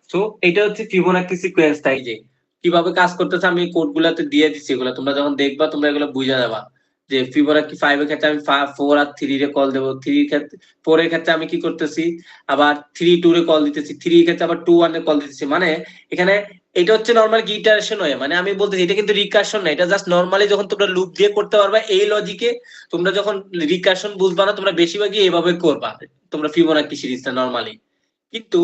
সো এটা হচ্ছে ফিবোনাকি সিকোয়েন্সটা। এই যে কিভাবে কাজ করতেছে আমি কোড গুলাতে দিয়ে দিচ্ছি, এগুলো তোমরা যখন দেখবা তোমরা এগুলো বুঝে যাবা। যে ফিবোনাকি 5 এর ক্ষেত্রে আমি 4 আর 3 রে কল দেবো, 3 এর ক্ষেত্রে 4 এর ক্ষেত্রে আমি কি করতেছি, আবার 3 2 রে কল দিতেছি, 3 এর ক্ষেত্রে আবার 2 1 এ কল দিতেছি। মানে এখানে এটা হচ্ছে নরমাল ইটারেশন হয়, মানে আমি বলতেছি এটা কিন্তু রিকারশন না, এটা জাস্ট নরমালি যখন তোমরা লুপ দিয়ে করতে পারবা এই লজিকে, তোমরা যখন রিকারশন বুঝবা না তোমরা বেশিরভাগই এভাবে করবা তোমরা ফিবোনাকি সিরিজটা নরমালি। কিন্তু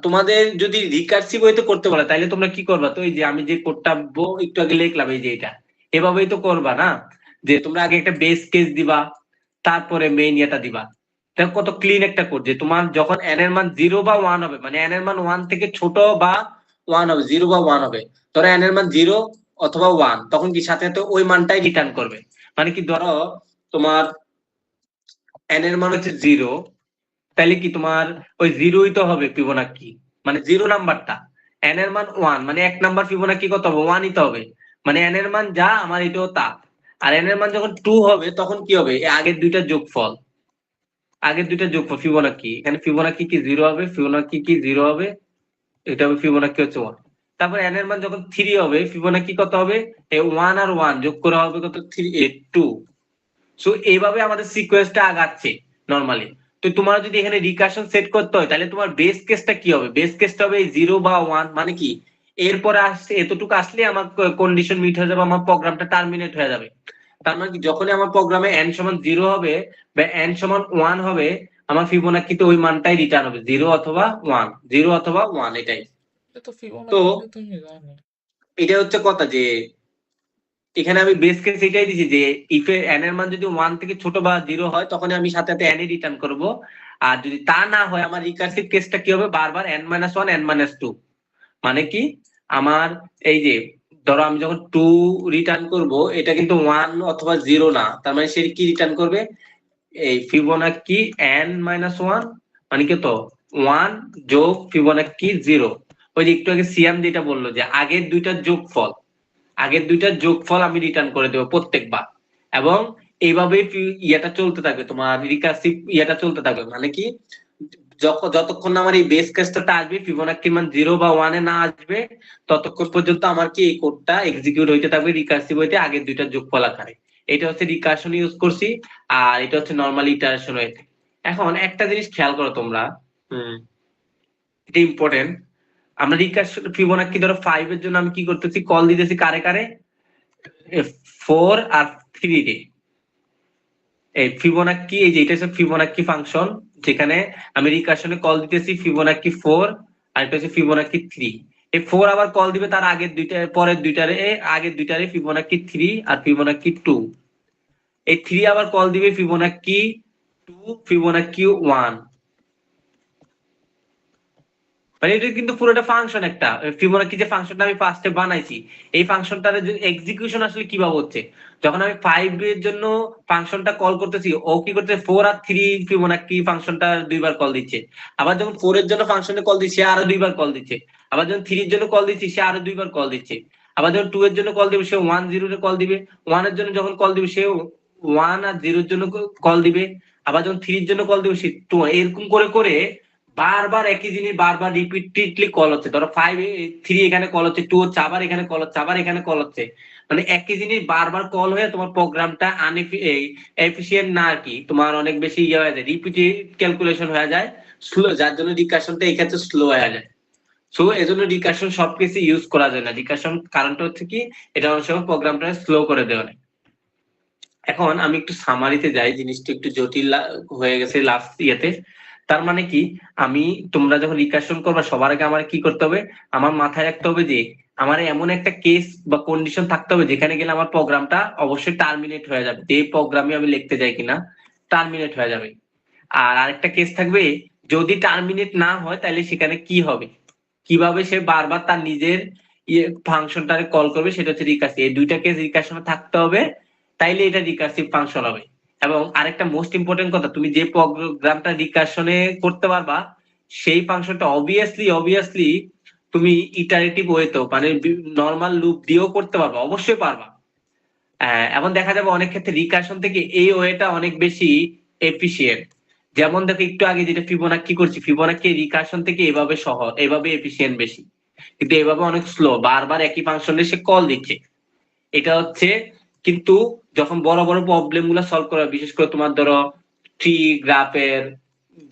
তোমাদের যদি রিকার্সিভ ওয়েতে করতে বলে তাহলে তোমরা কি করবা, তো এই যে আমি যে কোডটা একটু আগে লিখলাম এই যে এটা, এভাবেই তো করবা না, যে তোমরা আগে একটা বেস কেস দিবা তারপরে মেইন ইয়েটা দিবা। দেখো কত ক্লিন একটা কোড, যে তোমার যখন n এর মান 0 বা 1 হবে, মানে n এর মান 1 থেকে ছোট বা 1 হবে, 0 বা 1 হবে, ধরো n এর মান 0 অথবা 1, তখন কি সাথে সাথে ওই মানটাই রিটার্ন করবে। মানে কি ধরো তোমার n এর মান হচ্ছে 0, তাহলে কি তোমার ওই 0ই তো হবে ফিবোনাকি, মানে 0 নাম্বারটা, n এর মান 1 মানে 1 নাম্বার ফিবোনাকি কত হবে, 1ই তো হবে, মানে n এর মান যা আমার এটাও তা। আর n এর মান যখন 2 হবে তখন কি হবে, এই আগের দুইটা যোগফল, ফিবোনাকি, এখানে ফিবোনাকি কি 0 হবে, ফিবোনাকি কি 0 হবে, এটা হবে ফিবোনাকি হচ্ছে 1। তারপর n এর মান যখন 3 হবে ফিবোনাকি কত হবে, এই 1 আর 1 যোগ করা হবে কত, 3 2। সো এইভাবে আমাদের সিকোয়েন্সটা আগাচ্ছে নরমালি। তো তোমার যদি এখানে রিকারশন সেট করতে হয় তাহলে তোমার বেস কেসটা কি হবে, বেস কেসটা হবে 0 বা 1, মানে কি এরপরে আসছে এতটুকু আসলে আমার কন্ডিশন মিট হয়ে যাবে, আমার প্রোগ্রামটা টার্মিনেট হয়ে যাবে। তার মানে কি যখনই আমার প্রোগ্রামে n সমান 0 হবে বা n সমান 1 হবে, আমার ফিবোনাকিতে ওই মানটাই রিটার্ন হবে, 0 অথবা 1, 0 অথবা 1, এটাই। এটা তো তো ফিবোনাকি তুমি জানো। এটা হচ্ছে কথা যে এখানে আমি বেস কেস এটাই দিছি যে ইফ এর n এর মান যদি 1 থেকে ছোট বা 0 হয় তখন আমি সাথে সাথে n এ রিটার্ন করব, আর যদি তা না হয় আমার রিকার্সিভ কেসটা কি হবে, বারবার n-1 n-2। মানে কি আমার এই যে ধরো আমি যখন 2 রিটার্ন করব এটা কিন্তু 1 অথবা 0 না, তার মানে সে কি রিটার্ন করবে, এই ফিবোনাকি n-1, মানে কি তো 1 যোগ ফিবোনাকি 0। ওই যে একটু আগে সিয়াম যেটা বললো যে আগের দুইটার যোগফল আমি রিটার্ন করে দেবো প্রত্যেকবার, এবং এইভাবে ইয়েটা চলতে থাকবে, তোমার রিকার্সিভ ইয়েটা চলতে থাকবে। মানে কি যতক্ষণ না আমার এই বেস কেসটা আসবে ফিবোনাকির মান 0 বা 1 এ না আসবে ততক্ষণ পর্যন্ত আমার কি এই কোডটা এক্সিকিউট হইতে থাকবে রিকার্সিভ হইতে আগের দুইটার যোগফল আকারে। এটা হচ্ছে রিকারশন ইউজ করছি, আর এটা হচ্ছে নরমাল ইটারেশন হইতে। এখন একটা জিনিস খেয়াল করো তোমরা, এটা ইম্পর্টেন্ট। আমরা রিকারশন ফিবোনাকি ধরো 5 এর জন্য আমি কি করতেছি, কল দিতেছি কারে কারে, 4 আর 3 রে। এই ফিবোনাকি, এই যে এটা হচ্ছে ফিবোনাকি ফাংশন, যেখানে আমি রিকারশনে কল দিতেছি ফিবোনাকি 4 আর এটা হচ্ছে ফিবোনাকি 3। এই 4 আবার কল দিবে তার আগের দুইটা, পরের দুইটারে, আগের দুইটারে ফিবোনাকি 3 আর ফিবোনাকি 2। এই 3 আবার কল দিবে ফিবোনাকি 2, ফিবোনাকি 1। মানে এটা কিন্তু পুরোটা ফাংশন, একটা ফিবোনাকি যে ফাংশনটা আমি ফার্স্টে বানাইছি এই ফাংশনটার এক্সিকিউশন আসলে কিভাবে হচ্ছে, যখন আমি 5 এর জন্য ফাংশনটা কল করতেছি ও কি করতেছে 4 আর 3 ফিবোনাকি ফাংশনটা দুইবার কল দিচ্ছে, আবার যখন 4 এর জন্য ফাংশনে কল দিচ্ছে আরো দুইবার কল দিচ্ছে, আবার যখন 3 এর জন্য কল দিচ্ছে সে আরো দুইবার কল দিচ্ছে, আবার যখন 2 এর জন্য কল দিবে সে 1 0 এর কল দিবে, 1 এর জন্য যখন কল দিবে সে 1 আর 0 এর জন্য কল দিবে, আবার যখন 3 এর জন্য কল দিবে সে 2, এরকম করে করে বারবার একই জিনিস বারবার রিপিটেডলি কল হচ্ছে। ধরো 5 3 এখানে কল হচ্ছে, 2 হচ্ছে, আবার এখানে কল হচ্ছে, আবার এখানে কল হচ্ছে, মানে একই জিনিস বারবার কল হয়ে তোমার প্রোগ্রামটা এফিশিয়েন্ট না আর কি, তোমার অনেক বেশি ইয়ে হয়ে যায়, রিপিটেড ক্যালকুলেশন হয়ে যায়, স্লো, যার জন্য রিকারশনটা এই ক্ষেত্রে স্লো হয়ে যায়। সো এজন্য রিকারশন সবকিছু ইউজ করা যায় না। রিকারশন কারণটা হচ্ছে কি এটা অনেক সময় প্রোগ্রামটা স্লো করে দেওয়া। এখন আমি একটু সামারিতে যাই, জিনিসটা একটু জটিল হয়ে গেছে লাস্ট ইয়েতে। তার মানে কি আমি, তোমরা যখন রিকারশন করবে সবার আগে আমার কি করতে হবে, আমার মাথায় রাখতে হবে যে আমার এমন একটা কেস বা কন্ডিশন থাকতে হবে যেখানে গেলে আমার প্রোগ্রামটা অবশ্যই টার্মিনেট হয়ে যাবে, যে প্রোগ্রামে আমি লিখতে যাই কিনা টার্মিনেট হয়ে যাবে। আর আরেকটা কেস থাকবে যদি টার্মিনেট না হয় তাহলে সেখানে কি হবে, কিভাবে সে বারবার তার নিজের ফাংশনটারে কল করবে, সেটা হচ্ছে রিকার্সিভ। এই দুইটা কেস রিকারশনে থাকতে হবে, তাইলে এটা রিকার্সিভ ফাংশন হবে। এবং আরেকটা মোস্ট ইম্পর্টেন্ট কথা, তুমি যে প্রোগ্রামটা রিকারশনে করতে পারবা সেই ফাংশনটা অবভিয়াসলি তুমি ইটারেটিভ ওয়েতেও মানে নরমাল লুপ দিয়েও করতে পারবা, অবশ্যই পারবা। এখন দেখা যাবে অনেক ক্ষেত্রে রিকারশন থেকে এই ওয়েটা অনেক বেশি এফিশিয়েন্ট। যেমন দেখো একটু আগে যেটা ফিবোনাকি করছি, ফিবোনাকি রিকারশন থেকে এভাবে সহজ, এভাবে এফিশিয়েন্ট বেশি, কিন্তু এভাবে অনেক স্লো, বারবার একই ফাংশনে সে কল দিচ্ছে। এটা হচ্ছে কিন্তু যখন বড় বড় প্রবলেম গুলো সলভ করা, বিশেষ করে তোমার ধরো ট্রি গ্রাফের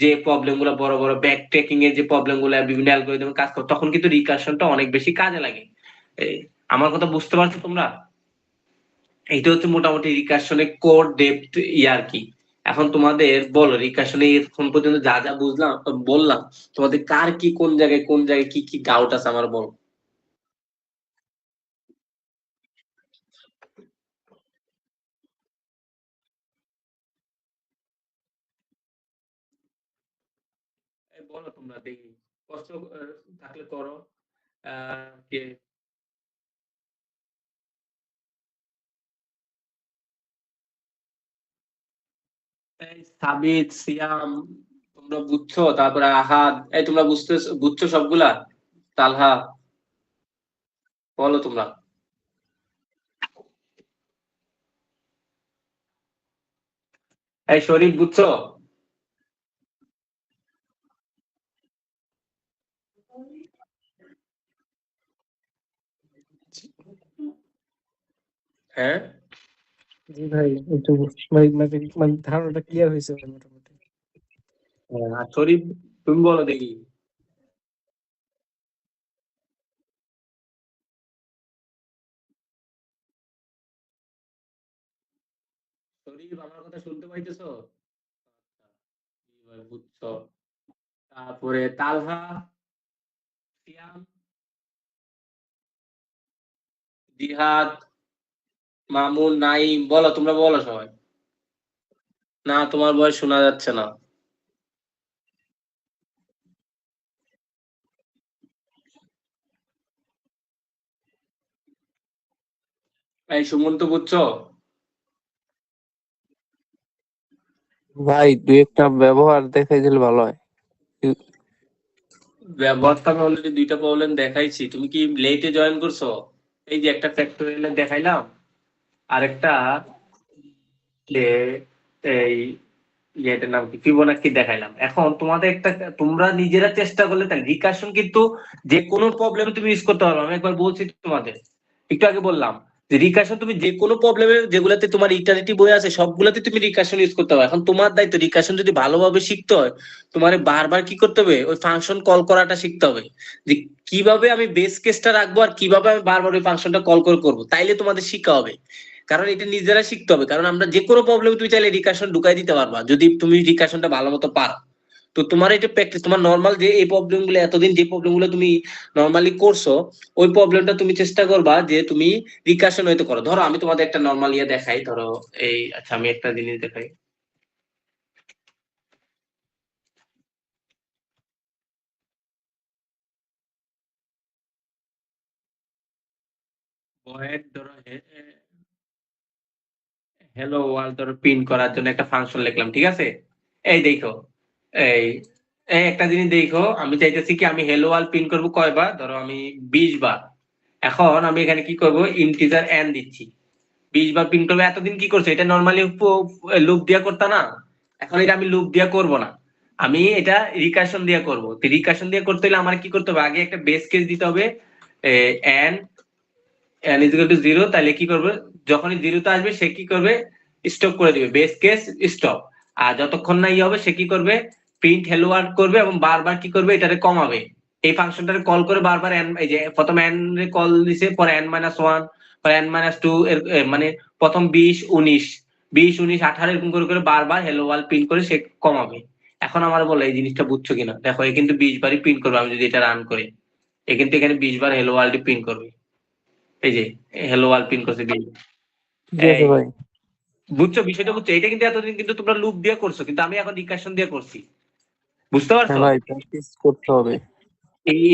যে প্রবলেম গুলো, বড় বড় ব্যাক ট্রেকিং এর যে প্রবলেম গুলো বিভিন্ন অ্যালগরিদমে কাজ করে, তখন কিন্তু রিকারশনটা অনেক বেশি কাজে লাগে। আমার কথা বুঝতে পারছো তোমরা? এইটা হচ্ছে মোটামুটি রিকারশনের কোর ডেপথ আর কি। এখন তোমাদের বলো রিকারশনে এখন পর্যন্ত যা যা বুঝলাম বললাম, তোমাদের কার কি কোন জায়গায় কি কি ডাউট আছে আমার বলো। বলো তোমরা দেখি, কষ্ট থাকলে করো। কে সাবিত, সিয়াম, তোমরা বুঝছো? তারপরে আহাদ, এই তোমরা বুঝছো সবগুলা? তালহা, বলো তোমরা। এই শরীফ, বুঝছো? হ্যাঁ জি ভাই একটু ভাই মানে ধারণাটা ক্লিয়ার হয়েছে ভাই মোটামুটি। আর শরীফ তুমি বলো দেখি। শরীফ আমার কথা শুনতে পাইতেছো? এবার বুঝছো। তারপরে তালহা, সিয়াম, জিহাদ, মামুন, নাইম, বলো তোমরা বলো সবাই। না তোমার ভয়েস শোনা যাচ্ছে না। এই সুমন্ত বুঝছো? ভাই দুই একটা ব্যবহার দেখাই দিলে ভালো হয়। ব্যবহারটা আমি অলরেডি দুইটা প্রবলেম দেখাইছি। তুমি কি লেটে জয়েন করছো? এই যে একটা ফ্যাক্টরিয়াল দেখাইলাম, আরেকটা যে এই এটার নাম কি ফিবোনাক্সি দেখাইলাম। এখন তোমাদের একটা, তোমরা নিজেরা চেষ্টা করলে তাই রিকার্শন কিন্তু যে কোনো প্রবলেমে তুমি ইউজ করতে পারবে। আমি একবার বলছি তোমাদের, একটু আগে বললাম যে রিকার্শন তুমি যে কোনো প্রবলেমে, যেগুলাতে তোমার ইটারেটি বই আছে সবগুলাতে তুমি রিকার্শন ইউজ করতে পারবে। এখন তোমার দায়িত্ব রিকার্শন যদি ভালোভাবে শিখতে হয়, তোমার বারবার কি করতে হবে, ওই ফাংশন কল করাটা শিখতে হবে, যে কিভাবে আমি বেস কেসটা রাখবো আর কিভাবে আমি বারবার ওই ফাংশনটা কল করে করবো, তাইলে তোমাদের শিখা হবে। কারণ এটা নিজেরা শিখতে হবে। কারণ আমরা যে কোনো প্রবলেম তুমি চাইলে রিকার্শন ঢুকাই দিতে পারবা যদি তুমি রিকার্শনটা ভালো মতো পারো। তো তোমার এটা প্র্যাকটিস, তোমার নর্মাল যে এই প্রবলেম গুলো এতদিন যে প্রবলেম গুলো তুমি নর্মালি করছো, ওই প্রবলেমটা তুমি চেষ্টা করবা যে তুমি রিকার্শন হয়তো করো। ধরো আমি তোমাদের একটা নর্মাল ইয়ে দেখাই, ধরো এই, আচ্ছা আমি একটা জিনিস দেখাই। ভয়েড ধরো হ্যালো ওয়ার্ল্ড ধরো প্রিন্ট করার জন্য একটা ফাংশন লিখলাম, ঠিক আছে? এই দেখো, এই এই একটা জিনিস দেখো, আমি চাইতেছি কি আমি হ্যালো ওয়ার্ল্ড প্রিন্ট করবো কয়বার, ধরো আমি 20 বার। এখন আমি এখানে কি করব, ইন্টিজার n দিচ্ছি, 20 বার প্রিন্ট করবো। এতদিন কি করছো, এটা নর্মালি লুপ দিয়া করতা না, এখন এটা আমি লুপ দিয়া করব না, আমি এটা রিকার্শন দিয়া করব। তো রিকার্শন দিয়া করতে হলে আমার কি করতে হবে, আগে একটা বেস কেস দিতে হবে n n is equal to 0। তাহলে কি করবে, যখনই 0 তে আসবে সে কি করবে, স্টপ করে দিবে, বেস কেস স্টপ। আর যতক্ষণ না ইয়ে হবে সে কি করবে, প্রিন্ট হেলো ওয়ার্ড করবে এবং বারবার কি করবে, এটারে কমাবে। এই ফাংশনটারে কল করে বারবার n, এই যে প্রথম n রে কল দিছে, পরে n-1, পরে n-2 এর মানে প্রথম 20 19 20 19 18 এরকম করে করে বারবার হেলো ওয়ার্ল্ড প্রিন্ট করে সে কমাবে। এখন আমার বলো এই জিনিসটা বুঝছো কিনা? দেখো এ কিন্তু 20 বারই প্রিন্ট করবে, আমি যদি এটা রান করি এ কিন্তু এখানে 20 বার হেলো ওয়ার্ল্ড প্রিন্ট করবে। এই যে হেলো ওয়ার্ল্ড প্রিন্ট করছে 20। ঠিক আছে এই ভাই। বুঝছো বিষয়টা, বুঝছো? এটা কিন্তু এতদিন কিন্তু তোমরা লুপ দিয়ে করছো, কিন্তু আমি এখন রিকার্শন দিয়ে করছি। বুঝতে হ্যাঁ পারছো? ভাই প্র্যাকটিস করতে হবে।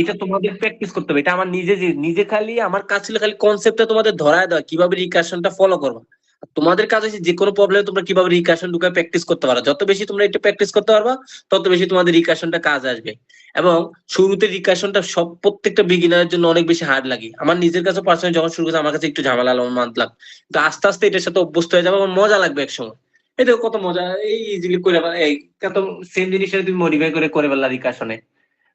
এটা তোমাদের প্র্যাকটিস করতে হবে। এটা আমার নিজে খালি আমার কাজ ছিল খালি কনসেপ্টটা তোমাদের ধরায় দেওয়া, কিভাবে রিকার্শনটা ফলো করবা। আর তোমাদের কাজ হচ্ছে যে কোনো প্রবলেম তোমরা কিভাবে রিকার্শন ঢুকায় প্র্যাকটিস করতে পারো। যত বেশি তোমরা এটা প্র্যাকটিস করতে পারবা, তত বেশি তোমাদের রিকার্শনটা কাজ আসবে। এবং শুরুতে রিকার্শনটা প্রত্যেকটা বিগিনারের জন্য অনেক বেশি হার্ড লাগে। আমার নিজের কাছে পার্সোনালি যখন শুরু করেছে আমার কাছে একটু ঝামেলা মানলাম, কিন্তু আস্তে আস্তে এটার সাথে অভ্যস্ত হয়ে যাবে, আমার মজা লাগবে এক সময়। এই দেখো কত মজা, এই ইজিলি করে এই কত সেম জিনিসটা তুমি মডিফাই করে করে ফেললা রিকার্শনে।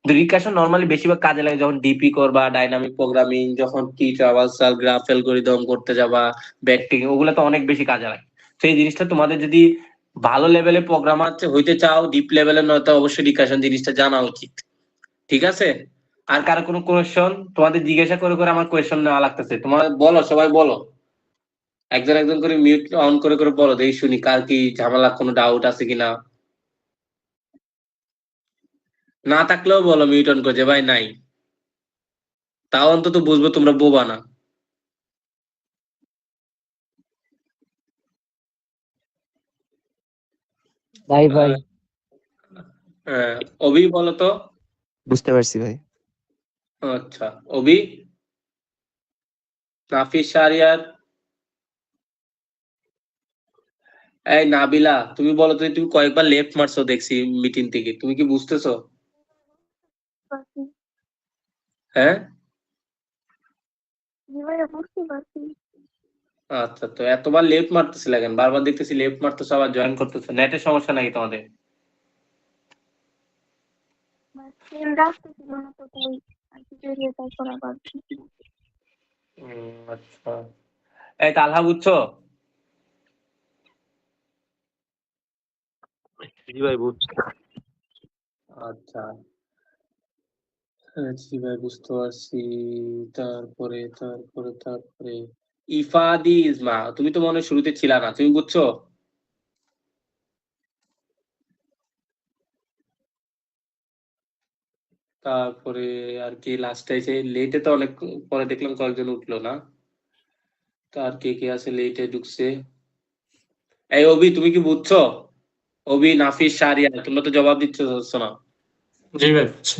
রিকার্শন নরমালি বেশিরভাগ কাজে লাগে যখন ডিপি করবা, ডাইনামিক প্রোগ্রামিং, যখন কি ট্রাভার্সাল গ্রাফ অ্যালগরিদম করতে যাবা, ব্যাকটিং, ওগুলো তো অনেক বেশি কাজে লাগে। তো এই জিনিসটা তোমাদের যদি ভালো লেভেলে প্রোগ্রামার হইতে চাও, ডিপ লেভেলে, নয়তো অবশ্যই রিকার্শন জিনিসটা জানা উচিত। ঠিক আছে? আর কারো কোনো কোয়েশ্চন তোমাদের জিজ্ঞাসা করে করে আমার কোয়েশ্চন নেওয়া লাগতেছে, তোমার বলো, সবাই বলো, একজন একজন করে মিউট অন করে করে বলো, দেখি শুনি কার কি ঝামেলা, কোনো ডাউট আছে কিনা। না থাকলেও বলো মিউট অন করে যে ভাই নাই, তাও অন্তত বুঝবো তোমরা বোবা না। ভাই ভাই হ্যাঁ, অভি বলো তো। বুঝতে পারছি ভাই। আচ্ছা, অভি, নাফিস, শাহরিয়ার, এই নাবিলা, তুমি বলো তো, তুমি কয়েকবার লেফট মারছো দেখছি মিটিং থেকে, তুমি কি বুঝতেছো? পারছি। হ্যাঁ জি ভাইয়া বুঝতে পারছি। আচ্ছা, তো এতবার লেফট মারতেছিলে কেন? বারবার দেখতেছি লেফট মারতেছো আবার জয়েন করতেছো, নেটের সমস্যা নাকি তোমাদের? সেম রাস্তা ছিল না তো তাই আর কি বেরিয়ে তারপর আবার আচ্ছা, এই তালহা বুঝছো? জি ভাই বুঝছি। আচ্ছা জি ভাই বুঝতে পারছি। তারপরে ইফাদি ইজমা, তুমি তো মনে হয় শুরুতে ছিলা না, তুমি বুঝছো? তারপরে আর কি লাস্টে এসে লেটে তো অনেক পরে দেখলাম কয়েকজন উঠলো না। তার কে আছে লেটে ঢুকছে? এই অভি তুমি কি বুঝছো? অভি, নাফিস, শাহরিয়া, তোমরা তো জবাব দিচ্ছ না। জি ভাই বুঝছি।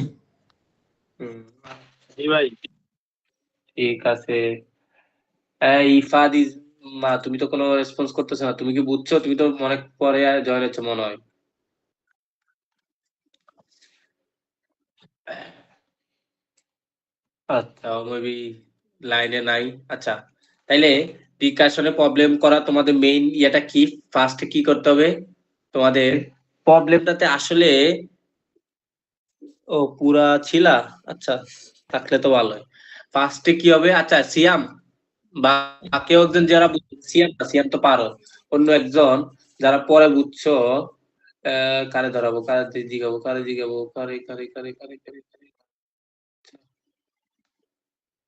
হুম, জি ভাই। ঠিক আছে। ইফাদ ইজমা, তুমি তো কোনো রেসপন্স করতেছো না, তুমি কি বুঝছো? তুমি তো অনেক পরে জয়েন হচ্ছ মনে হয়। আচ্ছা মেবি লাইনে নাই। আচ্ছা তাইলে রিকার্শনে প্রবলেম করা তোমাদের মেইন ইয়েটা কি? ফার্স্ট কি করতে হবে তোমাদের? প্রবলেমটাতে আসলে ও পুরা ছিলা? আচ্ছা থাকলে তো ভালোই। ফার্স্টে কি হবে? আচ্ছা সিয়াম বা কেউ একজন যারা সিয়াম তো পারো, অন্য একজন যারা পরে বুঝছো, কারে ধরাবো, কারে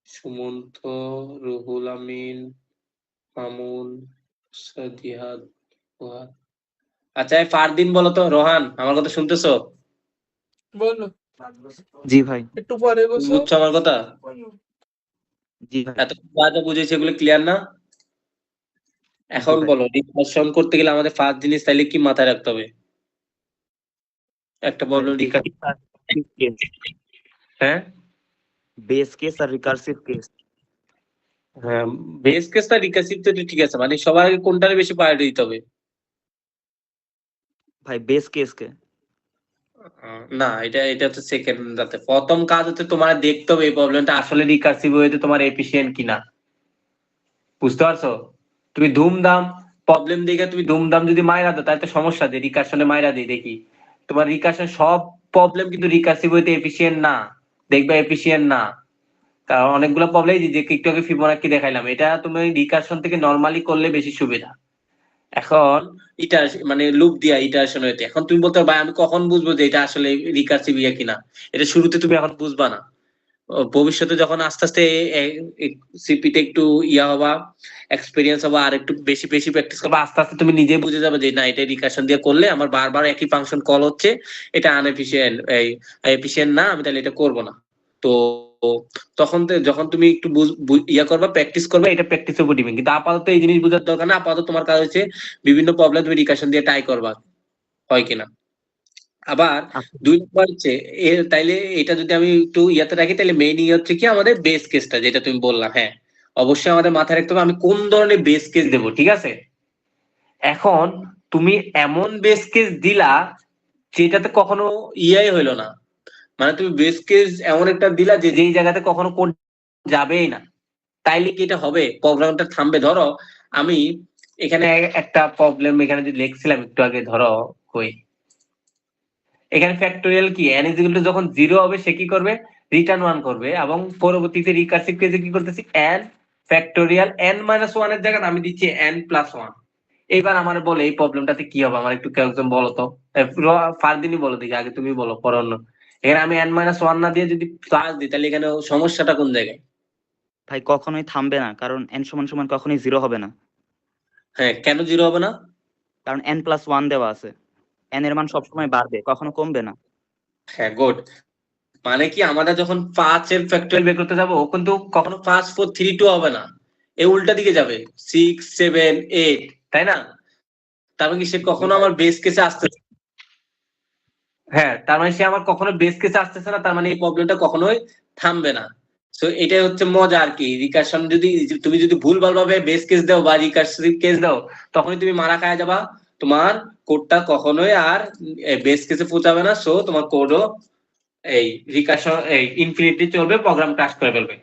সুমন্ত, রুহুল আমিন, মামুন, সাদিহাদ, ফুয়াদ। আচ্ছা এই ফারদিন বলো তো, রোহান আমার কথা শুনতেছো? বলো। জি ভাই। একটু পরে তুমি বসো। বুঝছো আমার কথা? জি ভাই। এত যা বুঝেছি এগুলো ক্লিয়ার না? জি এখন ভাই। বলো রিকার্শন করতে গেলে আমাদের ফার্স্ট জিনিস তাইলে কি মাথায় রাখতে হবে? একটা ভাই প্রবলেম হ্যাঁ বেস কেস আর রিকার্সিভ কেস। হ্যাঁ, বেস কেসটা রিকার্সিভ তো ঠিক আছে, মানে সবার আগে কোনটার বেশি প্রায়োরিটি দিতে হবে? ভাই বেস কেস কে। না, এটা হচ্ছে সেকেন্ড ধাপে। প্রথম কাজ হচ্ছে তোমার দেখতে হবে এই প্রবলেমটা আসলে রিকার্সিভ ওয়েতে তোমার এফিশিয়েন্ট কিনা। বুঝতে পারছো? তুমি ধুমধাম প্রবলেম দেখে তুমি ধুমধাম যদি মাইরা দাও তাহলে তো সমস্যা, যে রিকার্শনে মাইরা দিই দেখি তোমার রিকার্শন সব প্রবলেম কিন্তু রিকার্সিভ ওয়েতে এফিশিয়েন্ট না, দেখবে এফিশিয়েন্ট না। কারণ অনেকগুলো প্রবলেম যে একটু আগে ফিবোনাক্কি দেখাইলাম, এটা তুমি রিকার্শন থেকে নরমালি করলে বেশি সুবিধা। এখন এটা মানে লুপ দিয়া ইটারেশন হইতে, এখন তুমি বলতে পারো ভাই আমি কখন বুঝবো যে এটা আসলে রিকার্সিভ ইয়া কিনা? এটা শুরুতে তুমি এখন বুঝবা না, ভবিষ্যতে যখন আস্তে আস্তে সিপিতে একটু ইয়া হবা, এক্সপেরিয়েন্স হবা, আর একটু বেশি বেশি প্র্যাকটিস করবা, আস্তে আস্তে তুমি নিজে বুঝে যাবে যে না এটা রিকার্শন দিয়ে করলে আমার বারবার একই ফাংশন কল হচ্ছে, এটা আনএফিশিয়েন্ট, এফিশিয়েন্ট না, আমি তাহলে এটা করবো না। তো তখন যখন তুমি একটু ইয়া করবা, প্র্যাকটিস করবে, এটা প্র্যাকটিসের উপর ডিপেন্ড। কিন্তু আপাতত এই জিনিস বোঝার দরকার না, আপাতত তোমার কাজ হচ্ছে বিভিন্ন প্রবলেম তুমি রিকার্শন দিয়ে ট্রাই করবা হয় কিনা। আবার দুই নম্বর হচ্ছে তাইলে এটা যদি আমি একটু ইয়াতে রাখি, তাহলে মেইন ইয়ে হচ্ছে কি আমাদের বেস কেসটা, যেটা তুমি বললা। হ্যাঁ অবশ্যই আমাদের মাথায় রাখতে হবে আমি কোন ধরনের বেস কেস দেবো, ঠিক আছে? এখন তুমি এমন বেস কেস দিলা যেটাতে কখনো ইয়াই হইলো না, মানে তুমি বেস কেস এমন একটা দিলা যে যেই জায়গাতে কখনো কোড যাবেই না, তাইলে কি এটা হবে? প্রোগ্রামটা থামবে। ধরো আমি এখানে একটা প্রবলেম এখানে যে লিখছিলাম একটু আগে, ধরো কই এখানে ফ্যাক্টোরিয়াল কি n ইজ ইকুয়াল টু যখন 0 হবে সে কি করবে? রিটার্ন 1 করবে, এবং পরবর্তীতে রিকার্সিভ কেসে কি করতেছি? n ফ্যাক্টোরিয়াল n মাইনাস 1 এর জায়গায় আমি দিচ্ছি n প্লাস 1। এবার আমার বলে এই প্রবলেমটাতে কি হবে, আমার একটু কেউ একজন বলো তো। ফারদিনই বলো দেখি, আগে তুমি বলো পরে অন্য। এখানে আমি n মাইনাস 1 না দিয়ে যদি প্লাস দিই তাহলে এখানে সমস্যাটা কোন জায়গায়? ভাই কখনোই থামবে না, কারণ n সমান সমান কখনোই 0 হবে না। হ্যাঁ কেন 0 হবে না? কারণ n প্লাস 1 দেওয়া আছে, n এর মান সবসময় বাড়বে, কখনো কমবে না। হ্যাঁ গুড। মানে কি আমরা যখন 5 এর ফ্যাক্টরিয়াল বের করতে যাবো, ও কিন্তু কখনো 5 4 3 2 হবে না, এ উল্টা দিকে যাবে 6 7 8, তাই না? তার মানে কি সে কখনো আমার বেস কেসে আসতেছে? হ্যাঁ তার মানে সে আমার কখনো বেস কেসে আসতেছে না, তার মানে এই প্রবলেমটা কখনোই থামবে না। সো এটাই হচ্ছে মজা আর কি। রিকার্শন যদি তুমি যদি ভুলভাল ভাবে বেস কেস দাও বা রিকার্সিভ কেস দাও, তখনই তুমি মারা খায় যাবা, তোমার কোডটা কখনোই আর বেস কেসে পৌঁছাবে না। সো তোমার কোডও এই রিকার্শন এই ইনফিনিটি চলবে, প্রোগ্রাম ক্রাশ করে ফেলবে।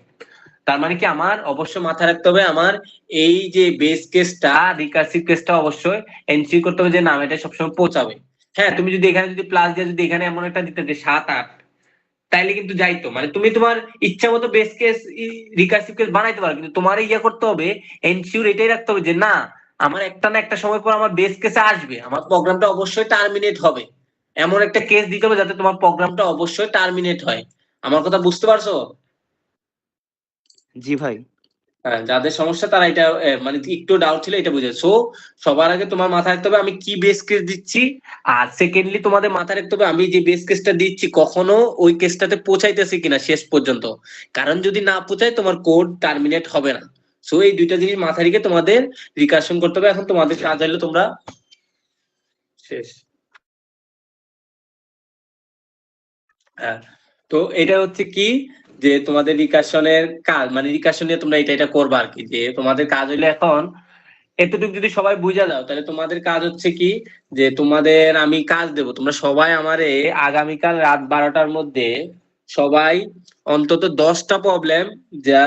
তার মানে কি আমার অবশ্যই মাথায় রাখতে হবে আমার এই যে বেস কেসটা রিকার্সিভ কেসটা অবশ্যই এনসিওর করতে হবে যে নাম এটা সবসময় পৌঁছাবে। হ্যাঁ তুমি যদি এখানে যদি প্লাস দিয়ে যদি এখানে এমন একটা দিতে যে 7 8, তাইলে কিন্তু যাইতো, মানে তুমি তোমার ইচ্ছা মতো বেস কেস রিকার্সিভ কেস বানাইতে পারো, কিন্তু তোমার ইয়ে করতে হবে, এনশিওর এটাই রাখতে হবে যে না আমার একটা না একটা সময় পর আমার বেস কেসে আসবে, আমার প্রোগ্রামটা অবশ্যই টার্মিনেট হবে, এমন একটা কেস দিতে হবে যাতে তোমার প্রোগ্রামটা অবশ্যই টার্মিনেট হয়। আমার কথা বুঝতে পারছো? জি ভাই। হ্যাঁ, যাদের সমস্যা তারা এটা মানে একটু ডাউট ছিল এটা বুঝে। সো সবার আগে তোমার মাথায় রাখতে হবে আমি কি বেস কেস দিচ্ছি, আর সেকেন্ডলি তোমাদের মাথায় রাখতে হবে আমি যে বেস কেসটা দিচ্ছি কখনো ওই কেসটাতে পৌঁছাইতেছি কিনা শেষ পর্যন্ত, কারণ যদি না পৌঁছায় তোমার কোড টার্মিনেট হবে না। সো এই দুইটা জিনিস মাথায় রেখে তোমাদের রিকার্শন করতে হবে। এখন তোমাদের কাজ হলো তোমরা শেষ। হ্যাঁ, তো এটা হচ্ছে কি যে তোমাদের রিকার্শনের কাজ, মানে রিকার্শন নিয়ে তোমরা এটা করবা আর কি, যে তোমাদের কাজ হইলো এখন এতটুকু যদি সবাই বুঝা দাও তাহলে তোমাদের কাজ হচ্ছে কি যে তোমাদের আমি কাজ দেব, তোমরা সবাই আমারে আগামীকাল রাত 12টার মধ্যে সবাই অন্তত 10টা প্রবলেম যা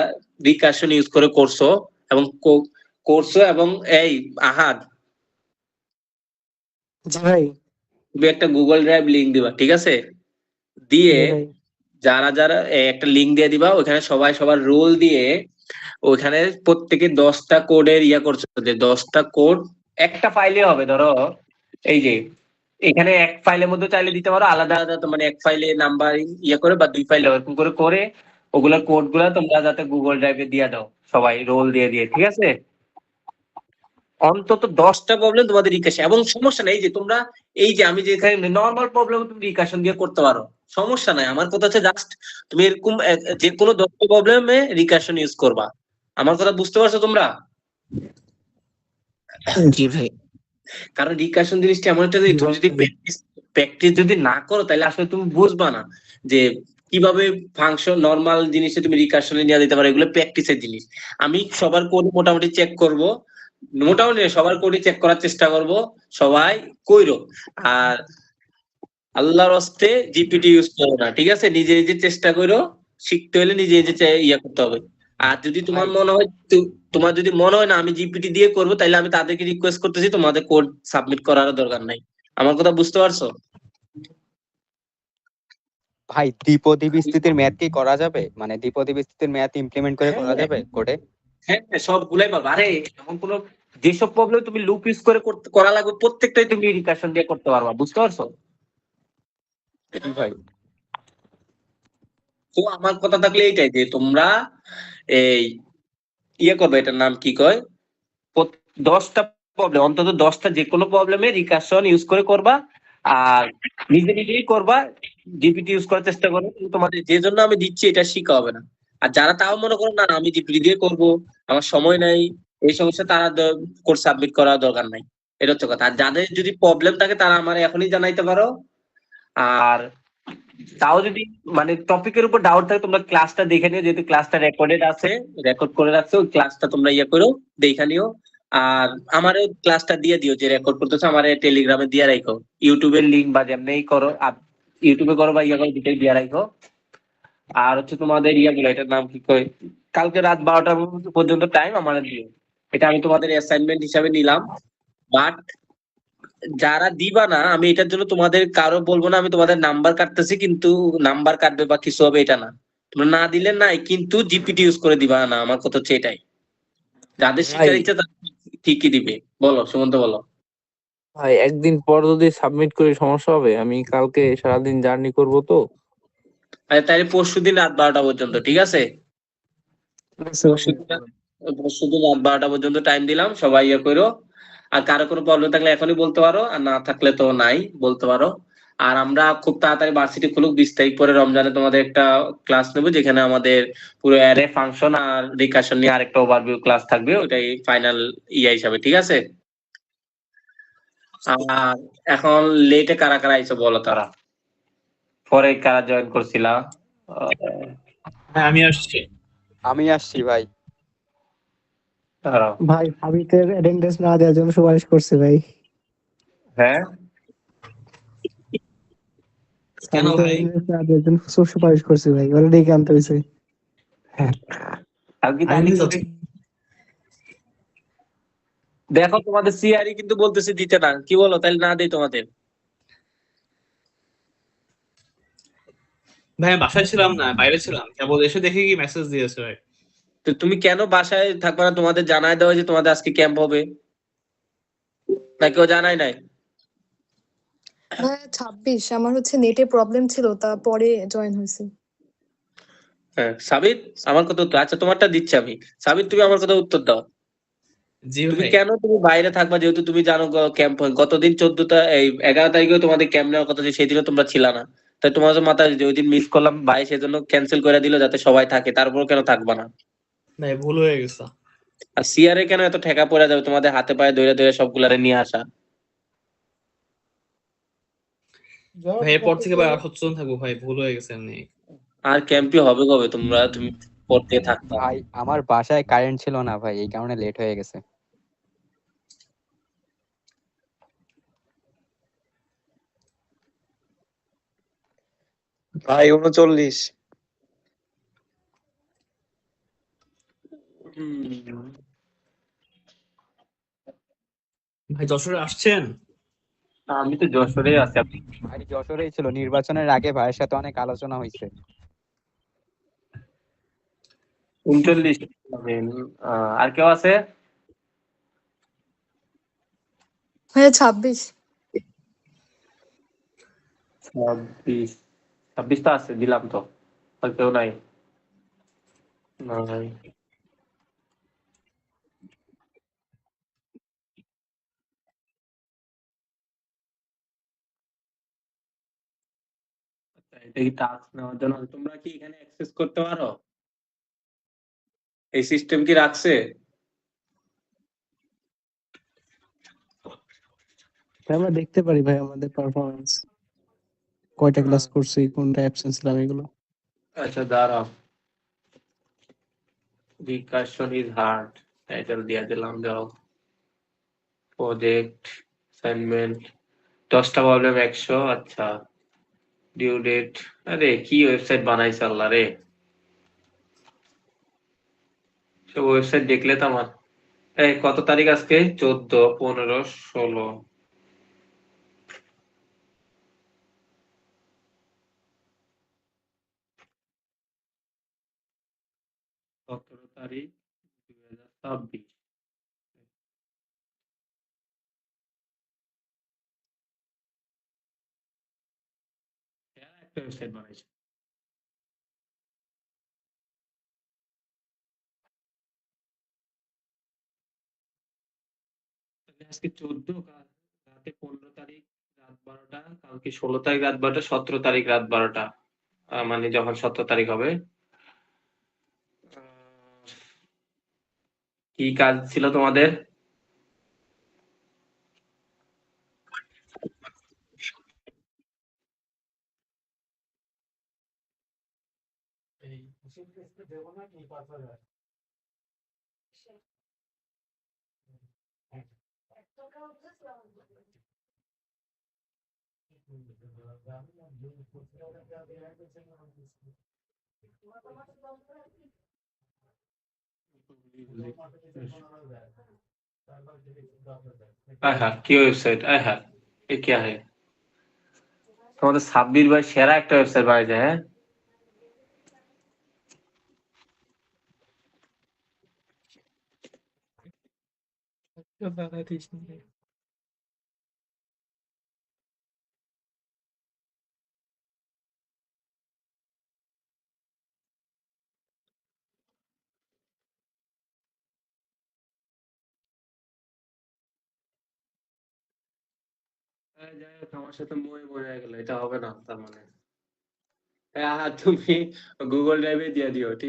রিকার্শন ইউজ করে করছো এবং এবং এই আহাদ জি ভাই। তুমি একটা গুগল ড্রাইভ লিংক দিবা, ঠিক আছে? দিয়ে যারা যারা একটা লিংক দিয়ে দিবা, ওখানে সবাই সবার রোল দিয়ে ওখানে প্রত্যেকে 10টা কোডের ইয়া করছে, যে 10টা কোড একটা ফাইলে হবে। ধরো এই যে এখানে এক ফাইলের মধ্যে চাইলে দিতে পারো, আলাদা আলাদা মানে এক ফাইলে নাম্বার ইয়ে করে বা 2 ফাইলে এরকম করে করে ওগুলোর কোড গুলা তোমরা যাতে গুগল ড্রাইভে দিয়ে দাও সবাই রোল দিয়ে দিয়ে, ঠিক আছে? অন্তত 10টা প্রবলেম তোমাদের রিকাশন, এবং সমস্যা নেই যে তোমরা এই যে আমি যেখানে নর্মাল প্রবলেম তুমি রিকাশন দিয়ে করতে পারো, সমস্যা নাই। আমার কথা হচ্ছে জাস্ট তুমি এরকম যে কোনো 10টা প্রবলেমে রিকাশন ইউজ করবা। আমার কথা বুঝতে পারছো তোমরা? জি ভাই। কারণ রিকাশন জিনিসটা এমন একটা জিনিস, তুমি যদি প্র্যাকটিস যদি না করো তাহলে আসলে তুমি বুঝবা না যে কিভাবে ফাংশন নর্মাল জিনিসে তুমি রিকাশনে নিয়ে দিতে পারো। এগুলো প্র্যাকটিসের জিনিস। আমি সবার কোড মোটামুটি চেক করব, মোটামুটি সবার কোডই চেক করার চেষ্টা করব, সবাই কইরো। আর আল্লাহর হস্তে জিপিটি ইউজ করো না, ঠিক আছে? নিজে নিজে চেষ্টা করো, শিখতে হলে নিজে নিজে ইয়া করতে হবে। আর যদি তোমার মনে হয় তোমার যদি মনে হয় না আমি জিপিটি দিয়ে করবো, তাহলে আমি তাদেরকে রিকোয়েস্ট করতেছি তোমাদের কোড সাবমিট করার দরকার নাই। আমার কথা বুঝতে পারছো? ভাই দ্বিপদী বিস্তৃতির ম্যাথ কি করা যাবে? মানে দ্বিপদী বিস্তৃতির ম্যাথ ইমপ্লিমেন্ট করে করা যাবে কোডে? হ্যাঁ হ্যাঁ, সবগুলাই পারবা। আরে এমন কোন যেসব প্রবলেম তুমি লুপ ইউজ করে করা লাগবে প্রত্যেকটাই তুমি রিকার্শন দিয়ে করতে পারবা, বুঝতে পারছো? ভাই তো আমার কথা থাকলে এইটাই যে তোমরা এই ইয়ে করবে, এটার নাম কি কয়, 10টা প্রবলেম অন্তত 10টা যে কোনো প্রবলেমে রিকার্শন ইউজ করে করবা, আর নিজে নিজেই করবা, জিপিটি ইউজ করার চেষ্টা করো। কিন্তু তোমাদের যে জন্য আমি দিচ্ছি এটা শিখা হবে না। আর যারা তাও মনে করো না আমি জিপিটি দিয়ে করব, আমার সময় নাই, এই সমস্যা, তারা কোড সাবমিট করার দরকার নাই। এটা হচ্ছে কথা। আর যাদের যদি প্রবলেম থাকে তারা আমার এখনই জানাইতে পারো। আর তাও যদি মানে টপিকের উপর ডাউট থাকে তোমরা ক্লাসটা দেখে নিও, যেহেতু ক্লাসটা রেকর্ডেড আছে, রেকর্ড করে রাখছো, ওই ক্লাসটা তোমরা ইয়ে করো, দেখে নিও। আর আমারও ক্লাসটা দিয়ে দিও, যে রেকর্ড করতেছো আমারে টেলিগ্রামে দিয়ে রাখো, ইউটিউবের লিংক বা যেমনি করো, ইউটিউবে করো বা ইয়ে করো, দুটাই দিয়ে রাখো। আর হচ্ছে তোমাদের ইয়েগুলো, এটার নাম কি কয়, কালকে রাত 12টা পর্যন্ত টাইম আমাদের দিও। এটা আমি তোমাদের অ্যাসাইনমেন্ট হিসাবে নিলাম। বাট যারা দিবা না, আমি এটার জন্য তোমাদের কারো বলবো না আমি তোমাদের নাম্বার কাটতেছি, কিন্তু নাম্বার কাটবে বা কিছু হবে এটা না। তোমরা না দিলে নাই, কিন্তু জিপিটি ইউজ করে দিবা না। আমার কথা হচ্ছে এটাই। যাদের শিক্ষার ইচ্ছা তারা ঠিকই দিবে। বলো সুমন্ত, বলো। ভাই একদিন পর যদি সাবমিট করি সমস্যা হবে? আমি কালকে সারাদিন জার্নি করব তো। তাহলে পরশুদিন রাত 12টা পর্যন্ত, ঠিক আছে? পরশুদিন রাত 12টা পর্যন্ত টাইম দিলাম, সবাই ইয়ে করো। আর কারো কোনো প্রবলেম থাকলে এখনই বলতে পারো, আর না থাকলে তো নাই, বলতে পারো। আর আমরা খুব তাড়াতাড়ি ভার্সিটি খুলুক, 20 তারিখ পরে রমজানে তোমাদের একটা ক্লাস নেবো, যেখানে আমাদের পুরো অ্যারে ফাংশন আর রিকার্শন নিয়ে আরেকটা ওভারভিউ ক্লাস থাকবে, ওটাই ফাইনাল ইয়া হিসাবে, ঠিক আছে? আর এখন লেটে কারা কারা আইছো বলো, তারা পরে কারা জয়েন করছিলা? হ্যাঁ আমি আসছি। আমি আসছি ভাই। ভাই সাবিতের অ্যাটেন্ডেন্স না দেওয়ার জন্য সুপারিশ করছে ভাই। হ্যাঁ কেন ভাই? না দেওয়ার জন্য সুপারিশ করছে ভাই, ওরা ডেকে আনতে হয়েছে। দেখো তোমাদের সিআরই কিন্তু বলতেছে দিতে না, কি বলো? তাহলে না দেই তোমাদের। ভাই আমি বাসায় ছিলাম না, বাইরে ছিলাম, কেবল এসে দেখে কি মেসেজ দিয়েছে ভাই। তো তুমি কেন বাসায় থাকবে না? তোমাদের জানাই দেওয়া যে তোমাদের আজকে ক্যাম্প হবে, নাকি ও জানাই নাই? ভাই 26 আমার হচ্ছে নেটে প্রবলেম ছিল, তা পরে জয়েন হয়েছে। হ্যাঁ সাবিত, আমার কথা উত্তর, আচ্ছা তোমারটা দিচ্ছি আমি। সাবিত তুমি আমার কথা উত্তর দাও। জি তুমি ভাই। কেন তুমি বাইরে থাকবা, যেহেতু তুমি জানো ক্যাম্প গতদিন 11 তারিখেও তোমাদের ক্যাম্প নেওয়ার কথা ছিল, সেই দিনও তোমরা ছিল না। তাই তোমাদের মাথায় যে ওই দিন মিস করলাম ভাই, সেজন্য ক্যান্সেল করে দিল যাতে সবাই থাকে, তারপর কেন থাকবা না? ভাই ভুল হয়ে গেছে। আর সিআরে কেন এত ঠেকা পড়ে যাবে তোমাদের হাতে পায়ে ধরে ধরে সবগুলারে নিয়ে আসা? ভাই এরপর থেকে ভাই আর সচেতন থাকবো ভাই, ভুল হয়ে গেছে এমনি। আর ক্যাম্পই হবে কবে? তুমি পড়তে থাকতা। ভাই আমার বাসায় কারেন্ট ছিল না ভাই, এই কারণে লেট হয়ে গেছে। ভাই 39। ভাই যশোরে আসছেন? আমি তো যশোরে আছি। আপনি? ভাই যশোরেই ছিল, নির্বাচনের আগে ভাইয়ের সাথে অনেক আলোচনা হয়েছে। 39। আর কেউ আছে? ভাইয়া 26। 26। 26 তো আছে, দিলাম তো। আর কেউ নাই? নাই। এটা কি টাস্ক নেওয়ার জন্য? তোমরা কি এখানে অ্যাক্সেস করতে পারো? এই সিস্টেম কি রাখছে? আমরা দেখতে পারি ভাই আমাদের পারফরমেন্স, কয়টা ক্লাস করছি, কোনটা অ্যাবসেন্ট ছিলাম, এগুলো। আচ্ছা দাঁড়াও, রিকারশন ইজ হার্ড, টাইটেল দিয়ে দিলাম। যাও, প্রজেক্ট, অ্যাসাইনমেন্ট, 10টা প্রবলেম 100। আচ্ছা, ডিউ ডেট। আরে কি ওয়েবসাইট বানাইছে আল্লাহ রে! সব ওয়েবসাইট দেখলে তো আমার, এই কত তারিখ আজকে? 14, 15, 16, 17 তারিখ 2026। একটা ওয়েবসাইট বানাইছে। আজকে 14, রাতে 15 তারিখ রাত 12টা, কালকে 16 তারিখ রাত 12টা, 17 তারিখ রাত 12টা। মানে যখন 17 তারিখ হবে। কি কাজ ছিল তোমাদের? কি ওয়েবসাইট? এ क्या है? তোমাদের সাব্বির ভাই সেরা একটা ওয়েবসাইট বানাইছে। হ্যাঁ, যাই হোক, আমার সাথে মই বোঝা গেল, এটা হবে না তার মানে। তুমি গুগল ড্রাইভে দিয়ে দিও, ঠিক